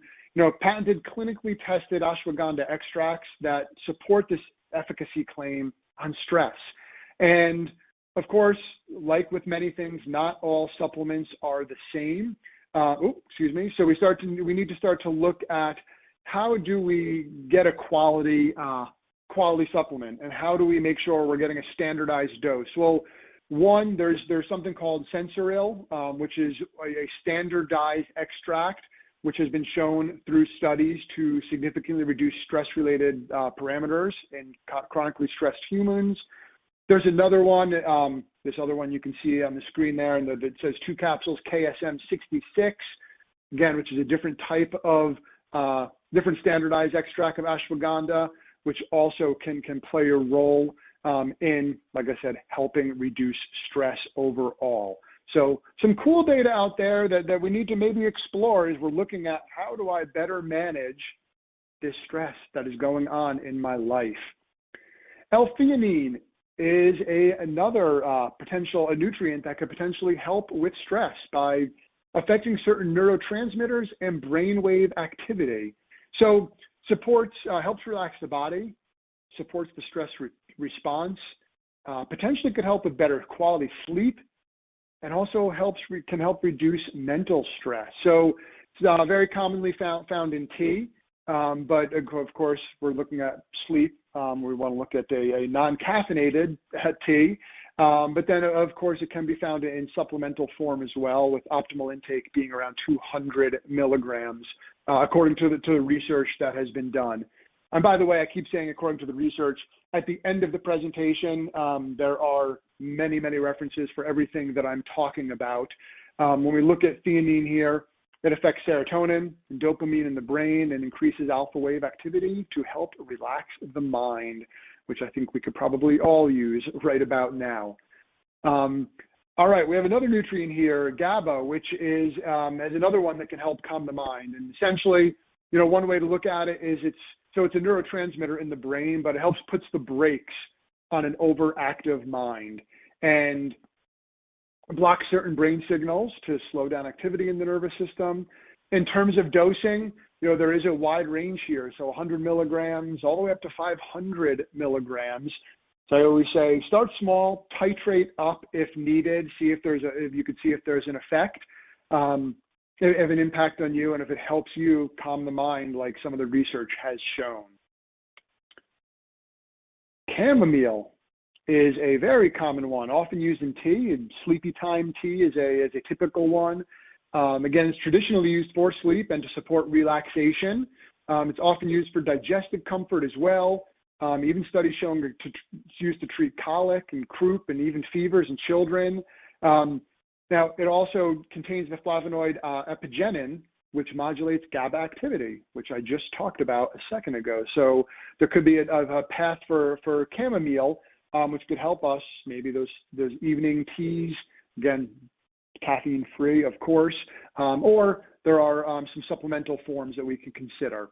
patented, clinically tested ashwagandha extracts that support this efficacy claim on stress. And of course, like with many things, not all supplements are the same. So we need to start to look at how do we get a quality supplement, and how do we make sure we're getting a standardized dose? Well, one, there's something called Sensoril, which is a standardized extract, which has been shown through studies to significantly reduce stress-related parameters in chronically stressed humans. There's another one, this other one you can see on the screen there, and it says 2 capsules KSM-66, again, which is a different type of, different standardized extract of ashwagandha, which also can play a role in, like I said, helping reduce stress overall. So some cool data out there that we need to maybe explore as we're looking at how do I better manage this stress that is going on in my life. L-theanine is another potential nutrient that could potentially help with stress by affecting certain neurotransmitters and brainwave activity. So supports, helps relax the body, supports the stress response, potentially could help with better quality sleep, and also can help reduce mental stress. So it's very commonly found in tea, but of course we're looking at sleep. We want to look at a non-caffeinated tea, but then of course it can be found in supplemental form as well, with optimal intake being around 200 milligrams, according to the research that has been done. And by the way, I keep saying according to the research, at the end of the presentation, there are many, many references for everything that I'm talking about. When we look at theanine here, it affects serotonin and dopamine in the brain and increases alpha wave activity to help relax the mind, which I think we could probably all use right about now. All right, we have another nutrient here, Gaba, which is another one that can help calm the mind. And essentially, one way to look at it is it's a neurotransmitter in the brain, but it helps puts the brakes on an overactive mind and blocks certain brain signals to slow down activity in the nervous system. In terms of dosing, there is a wide range here. So 100 milligrams all the way up to 500 milligrams. So I always say, start small, titrate up if needed, see if you could see if there's an effect, have an impact on you, and if it helps you calm the mind, like some of the research has shown. Chamomile is a very common one, often used in tea, and sleepy time tea is a typical one. Again, it's traditionally used for sleep and to support relaxation. It's often used for digestive comfort as well. Even studies showing it's used to treat colic and croup and even fevers in children. Now, it also contains the flavonoid epigenin, which modulates GABA activity, which I just talked about a second ago. So there could be a path for chamomile which could help us, maybe those evening teas, again, caffeine free, of course, or there are some supplemental forms that we can consider.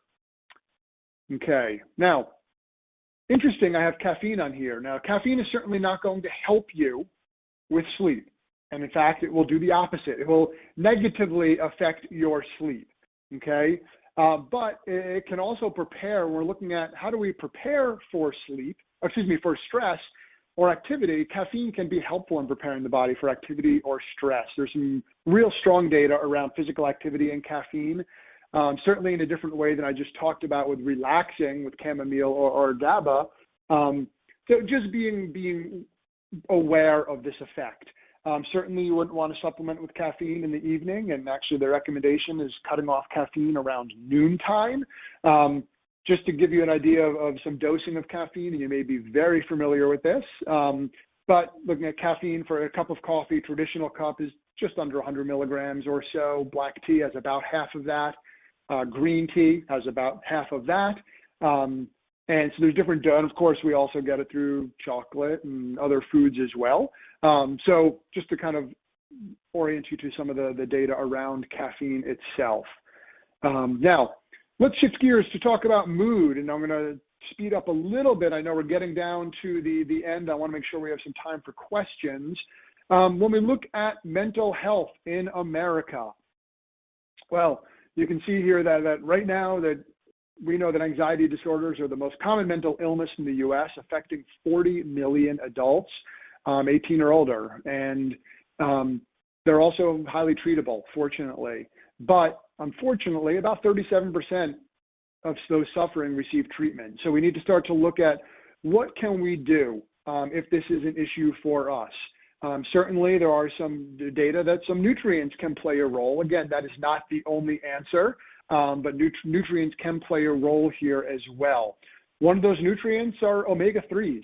Okay, now, interesting, I have caffeine on here. Now, caffeine is certainly not going to help you with sleep. And in fact, it will do the opposite. It will negatively affect your sleep, okay? But it can also prepare. We're looking at how do we prepare for for stress or activity. Caffeine can be helpful in preparing the body for activity or stress. There's some real strong data around physical activity and caffeine, certainly in a different way than I just talked about with relaxing with chamomile or Gaba. So just being aware of this effect. Certainly you wouldn't want to supplement with caffeine in the evening, and actually the recommendation is cutting off caffeine around noontime. Just to give you an idea of some dosing of caffeine, and you may be very familiar with this, but looking at caffeine for a cup of coffee, traditional cup is just under 100 milligrams or so. Black tea has about half of that. Green tea has about half of that. And so there's different, and of course we also get it through chocolate and other foods as well. So just to kind of orient you to some of the data around caffeine itself. Now, let's shift gears to talk about mood, and I'm going to speed up a little bit. I know we're getting down to the end. I want to make sure we have some time for questions. When we look at mental health in America, well, you can see here that right now that we know that anxiety disorders are the most common mental illness in the U.S., affecting 40 million adults, 18 or older. And they're also highly treatable, fortunately. But unfortunately, about 37% of those suffering receive treatment. So we need to start to look at what can we do if this is an issue for us. Certainly, there are some data that some nutrients can play a role. Again, that is not the only answer, but nutrients can play a role here as well. One of those nutrients are omega-3s,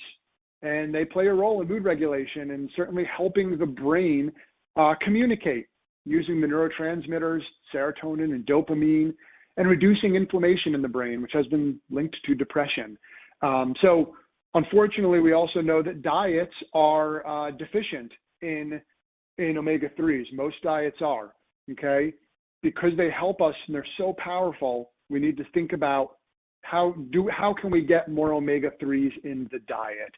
and they play a role in mood regulation and certainly helping the brain communicate using the neurotransmitters, serotonin and dopamine, and reducing inflammation in the brain, which has been linked to depression. So unfortunately, we also know that diets are deficient in omega-3s. Most diets are, okay? Because they help us and they're so powerful, we need to think about how can we get more omega-3s in the diet.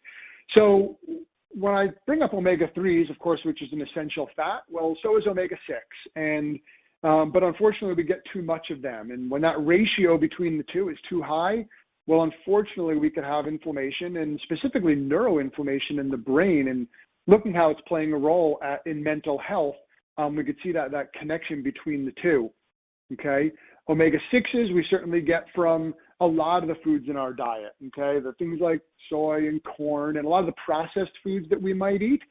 So when I bring up omega-3s, of course, which is an essential fat, well, so is omega-6. And but unfortunately, we get too much of them. And when that ratio between the two is too high, well, unfortunately, we could have inflammation and specifically neuroinflammation in the brain. And looking how it's playing a role in mental health, we could see that connection between the two, okay? Omega-6s we certainly get from a lot of the foods in our diet, okay? The things like soy and corn and a lot of the processed foods that we might eat,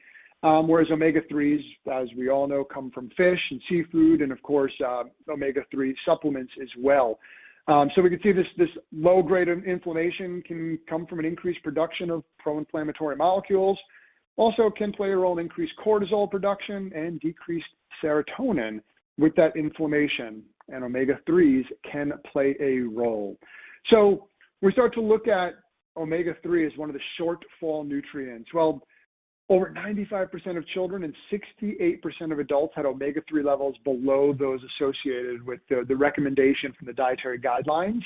whereas omega-3s, as we all know, come from fish and seafood and, of course, omega-3 supplements as well. So we can see this low grade of inflammation can come from an increased production of pro-inflammatory molecules. Also can play a role in increased cortisol production and decreased serotonin with that inflammation, and omega-3s can play a role. So we start to look at omega-3 as one of the shortfall nutrients. Well, over 95% of children and 68% of adults had omega-3 levels below those associated with the recommendation from the dietary guidelines.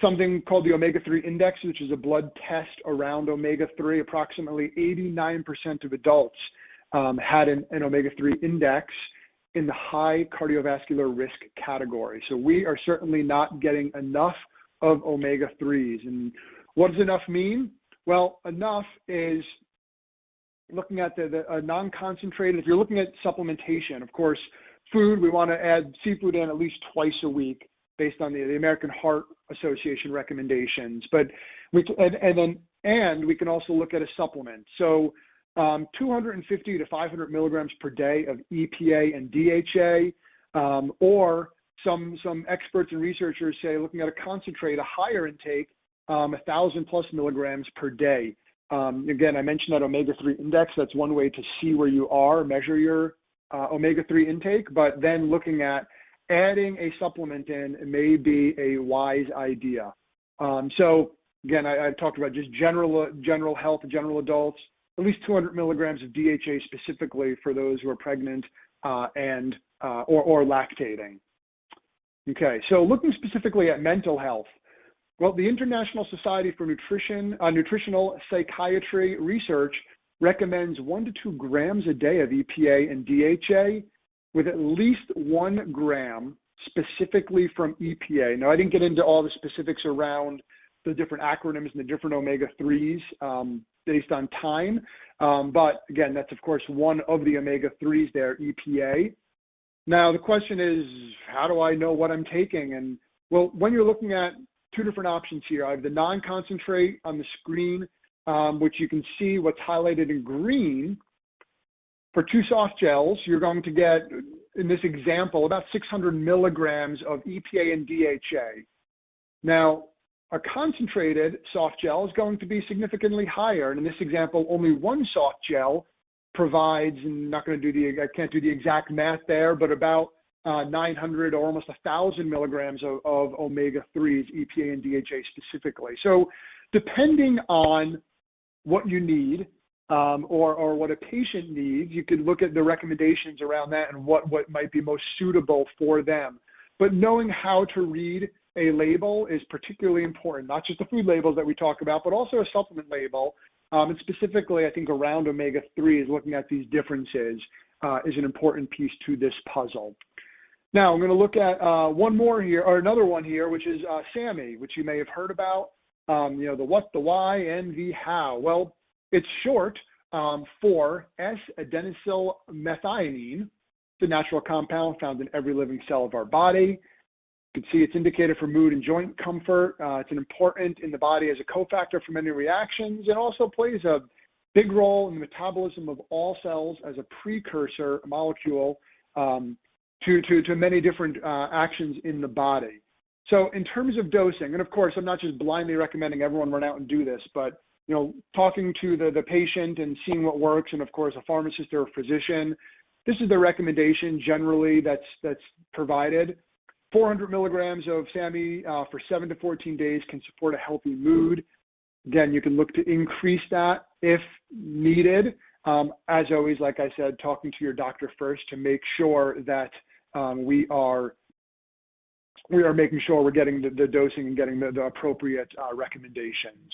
Something called the omega-3 index, which is a blood test around omega-3. Approximately 89% of adults had an omega-3 index in the high cardiovascular risk category. So we are certainly not getting enough of omega-3s. And what does enough mean? Well, enough is looking at the non-concentrated. If you're looking at supplementation, of course, food, we want to add seafood in at least twice a week based on the American Heart Association recommendations. But we can also look at a supplement. So 250 to 500 milligrams per day of EPA and DHA, or some experts and researchers say looking at a concentrate, a higher intake, 1,000 plus milligrams per day. Again, I mentioned that omega-3 index. That's one way to see where you are, measure your omega-3 intake, but then looking at adding a supplement in may be a wise idea. So Again, I talked about just general health, general adults, at least 200 milligrams of DHA specifically for those who are pregnant or lactating. Okay, so looking specifically at mental health, well, the International Society for Nutritional Psychiatry Research recommends 1 to 2 grams a day of EPA and DHA, with at least 1 gram specifically from EPA. Now, I didn't get into all the specifics around the different acronyms and the different omega-3s based on time, but again, that's of course one of the omega-3s there, EPA. Now, the question is, how do I know what I'm taking? And well, when you're looking at 2 different options here, I have the non-concentrate on the screen, which you can see what's highlighted in green. For 2 soft gels, you're going to get, in this example, about 600 milligrams of EPA and DHA. Now, a concentrated soft gel is going to be significantly higher. And in this example, only 1 soft gel provides, and I can't do the exact math there, but about 900 or almost 1,000 milligrams of omega-3s, EPA and DHA specifically. So depending on what you need or what a patient needs, you could look at the recommendations around that and what might be most suitable for them. But knowing how to read a label is particularly important, not just the food labels that we talk about, but also a supplement label. And specifically, I think around omega-3s, looking at these differences is an important piece to this puzzle. Now, I'm going to look at one more here, or another one here, which is SAMe, which you may have heard about. The what, the why, and the how. Well, it's short for S-adenosylmethionine, the natural compound found in every living cell of our body. You can see it's indicated for mood and joint comfort. It's important in the body as a cofactor for many reactions, and also plays a big role in the metabolism of all cells as a precursor molecule to many different actions in the body. So in terms of dosing, and of course, I'm not just blindly recommending everyone run out and do this, but talking to the patient and seeing what works, and of course, a pharmacist or a physician, this is the recommendation generally that's provided. 400 milligrams of SAMe for 7 to 14 days can support a healthy mood. Again, you can look to increase that if needed. As always, like I said, talking to your doctor first to make sure that we are making sure we're getting the dosing and getting the appropriate recommendations.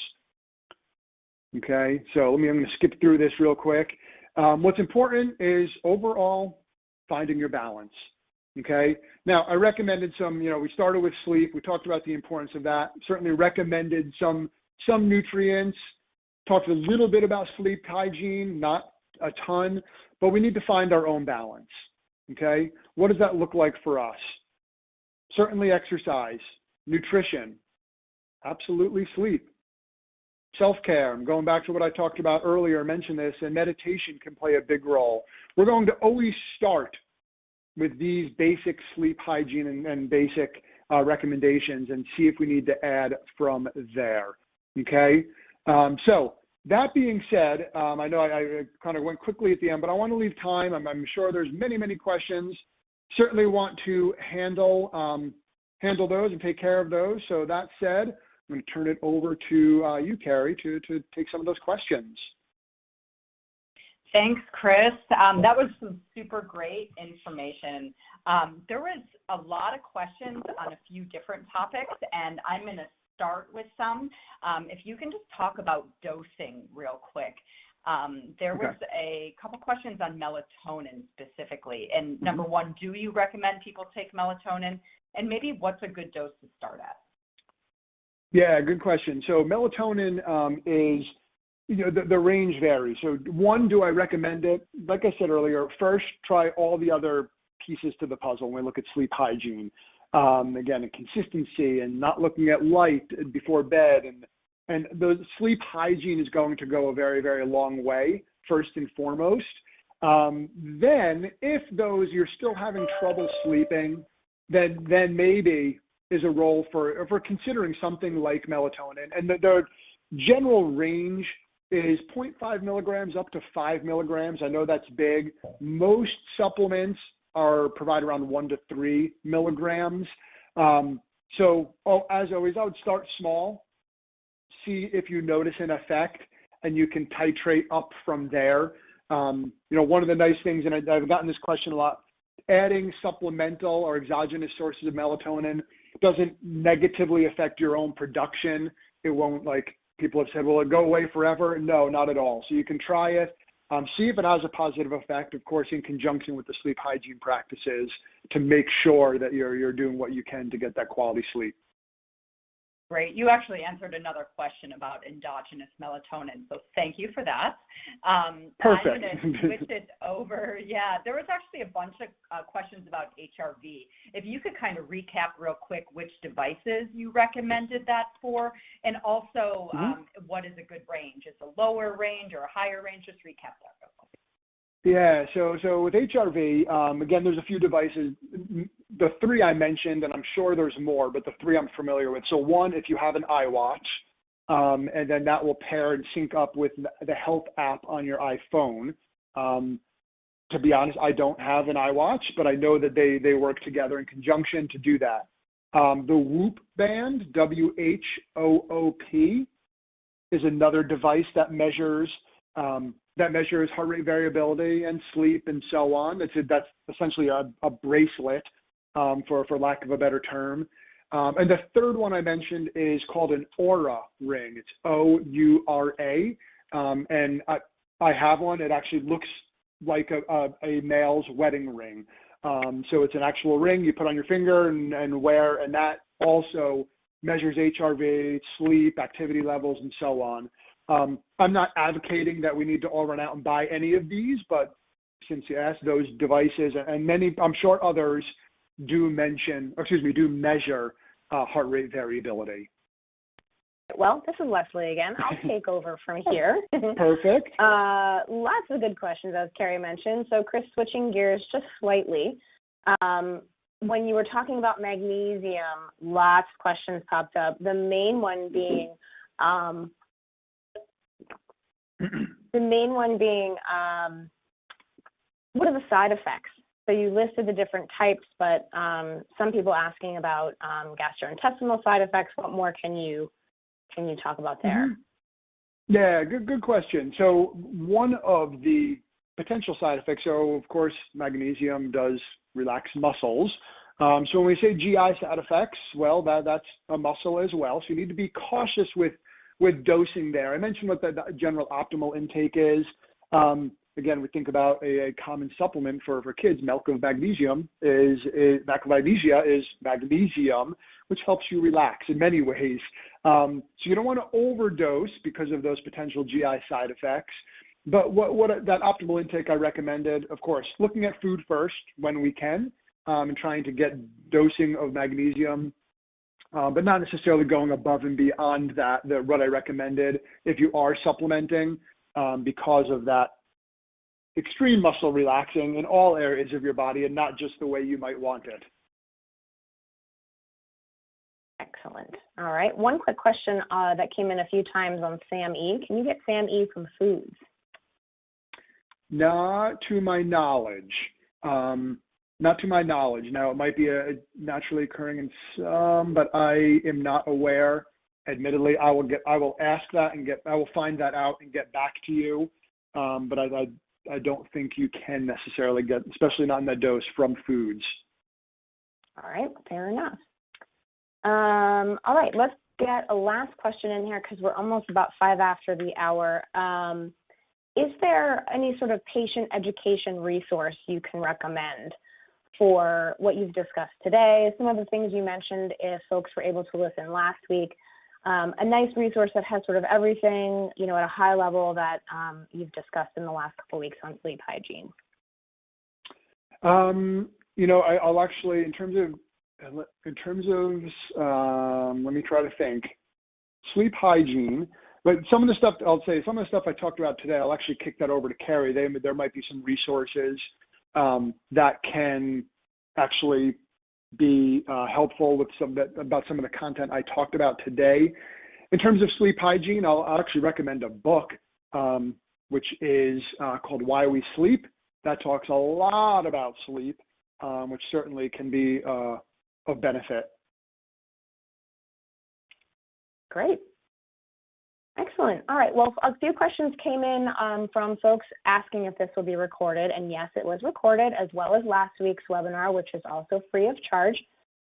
Okay, so I'm going to skip through this real quick. What's important is overall finding your balance. Okay, now I recommended some, we started with sleep. We talked about the importance of that. Certainly recommended some nutrients, talked a little bit about sleep hygiene, not a ton, but we need to find our own balance. Okay, what does that look like for us? Certainly exercise, nutrition, absolutely sleep. Self-care, I'm going back to what I talked about earlier, mentioned this, and meditation can play a big role. We're going to always start with these basic sleep hygiene and basic recommendations and see if we need to add from there, okay? So that being said, I know I kind of went quickly at the end, but I want to leave time. I'm sure there's many, many questions. Certainly want to handle those and take care of those. So that said, I'm going to turn it over to you, Kerry, to take some of those questions. Thanks, Chris. That was some super great information. There was a lot of questions on a few different topics, and I'm going to start with some. If you can just talk about dosing real quick. There was a couple questions on melatonin specifically. And number one, do you recommend people take melatonin? And maybe what's a good dose to start at? Yeah, good question. So melatonin is, the range varies. So one, do I recommend it? Like I said earlier, first try all the other pieces to the puzzle when we look at sleep hygiene. Again, consistency and not looking at light before bed. And the sleep hygiene is going to go a very, very long way, first and foremost. Then if you're still having trouble sleeping, then maybe is a role for considering something like melatonin. And the general range is 0.5 milligrams up to 5 milligrams. I know that's big. Most supplements provide around 1 to 3 milligrams. So as always, I would start small, see if you notice an effect, and you can titrate up from there. One of the nice things, and I've gotten this question a lot, adding supplemental or exogenous sources of melatonin doesn't negatively affect your own production. It won't, like people have said, will it go away forever? No, not at all. So you can try it, see if it has a positive effect, of course, in conjunction with the sleep hygiene practices to make sure that you're doing what you can to get that quality sleep. Great. You actually answered another question about endogenous melatonin, so thank you for that. Perfect. I'm going to switch it over. Yeah, there was actually a bunch of questions about HRV. If you could kind of recap real quick which devices you recommended that for, and also what is a good range? Is a lower range or a higher range? Just recap that real quick. Yeah, so with HRV, again, there's a few devices. The three I mentioned, and I'm sure there's more, but the three I'm familiar with. So one, if you have an iWatch, and then that will pair and sync up with the health app on your iPhone. To be honest, I don't have an iWatch, but I know that they work together in conjunction to do that. The Whoop band, WHOOP, is another device that measures heart rate variability and sleep and so on. That's essentially a bracelet, for lack of a better term. And the third one I mentioned is called an Oura ring. It's OURA. And I have one. It actually looks like a male's wedding ring. So it's an actual ring you put on your finger and wear, and that also measures HRV, sleep, activity levels, and so on. I'm not advocating that we need to all run out and buy any of these, but since you asked, those devices and many, I'm sure others do measure heart rate variability. Well, this is Leslie again. I'll take over from here. Perfect. Lots of good questions, as Kerry mentioned. So, Chris, switching gears just slightly. When you were talking about magnesium, lots of questions popped up. The main one being, what are the side effects? So you listed the different types, but some people asking about gastrointestinal side effects. What more can you talk about there? Yeah, good question. So one of the potential side effects, so of course magnesium does relax muscles. So when we say GI side effects, well, that's a muscle as well. So you need to be cautious with dosing there. I mentioned what the general optimal intake is. Again, we think about a common supplement for kids. Milk of magnesia is magnesium, which helps you relax in many ways. So you don't want to overdose because of those potential GI side effects. But what that optimal intake I recommended, of course, looking at food first when we can, and trying to get dosing of magnesium, but not necessarily going above and beyond what I recommended if you are supplementing, because of that extreme muscle relaxing in all areas of your body and not just the way you might want it. Excellent. All right. One quick question that came in a few times on SAMe. Can you get SAMe from foods? Not to my knowledge. Not to my knowledge. Now, it might be naturally occurring in some, but I am not aware. Admittedly, I will ask that I will find that out and get back to you. But I don't think you can necessarily get, especially not in that dose, from foods. All right, fair enough. All right, let's get a last question in here because we're almost about 5 after the hour. Is there any sort of patient education resource you can recommend for what you've discussed today? Some of the things you mentioned, if folks were able to listen last week, a nice resource that has sort of everything, at a high level that you've discussed in the last couple of weeks on sleep hygiene. I'll actually, in terms of, let me try to think. Sleep hygiene, but some of the stuff I talked about today, I'll actually kick that over to Kerry. There might be some resources that can actually be helpful with about some of the content I talked about today. In terms of sleep hygiene, I'll actually recommend a book, which is called Why We Sleep. That talks a lot about sleep, which certainly can be of benefit. Great. Excellent. All right. Well, a few questions came in from folks asking if this will be recorded. And yes, it was recorded, as well as last week's webinar, which is also free of charge.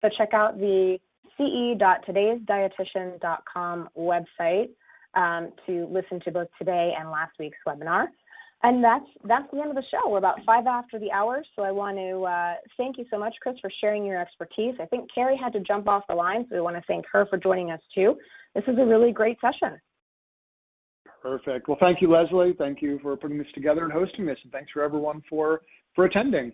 So check out the ce.todaysdietitian.com website to listen to both today and last week's webinar. And that's the end of the show. We're about 5 after the hour, so I want to thank you so much, Chris, for sharing your expertise. I think Kerry had to jump off the line, so we want to thank her for joining us too. This is a really great session. Perfect. Well, thank you, Leslie. Thank you for putting this together and hosting this, and thanks for everyone for attending.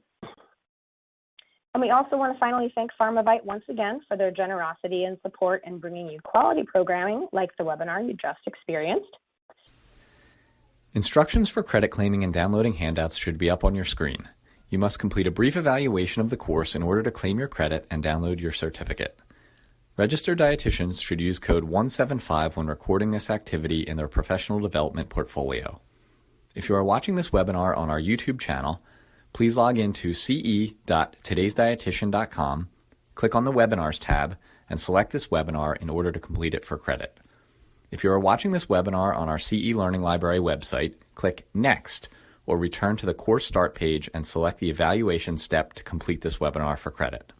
And we also want to finally thank PharmaVite once again for their generosity and support in bringing you quality programming like the webinar you just experienced. Instructions for credit claiming and downloading handouts should be up on your screen. You must complete a brief evaluation of the course in order to claim your credit and download your certificate. Registered dietitians should use code 175 when recording this activity in their professional development portfolio. If you are watching this webinar on our YouTube channel, please log into ce.todaysdietitian.com, click on the Webinars tab, and select this webinar in order to complete it for credit. If you are watching this webinar on our CE Learning Library website, click Next, or return to the course start page and select the evaluation step to complete this webinar for credit.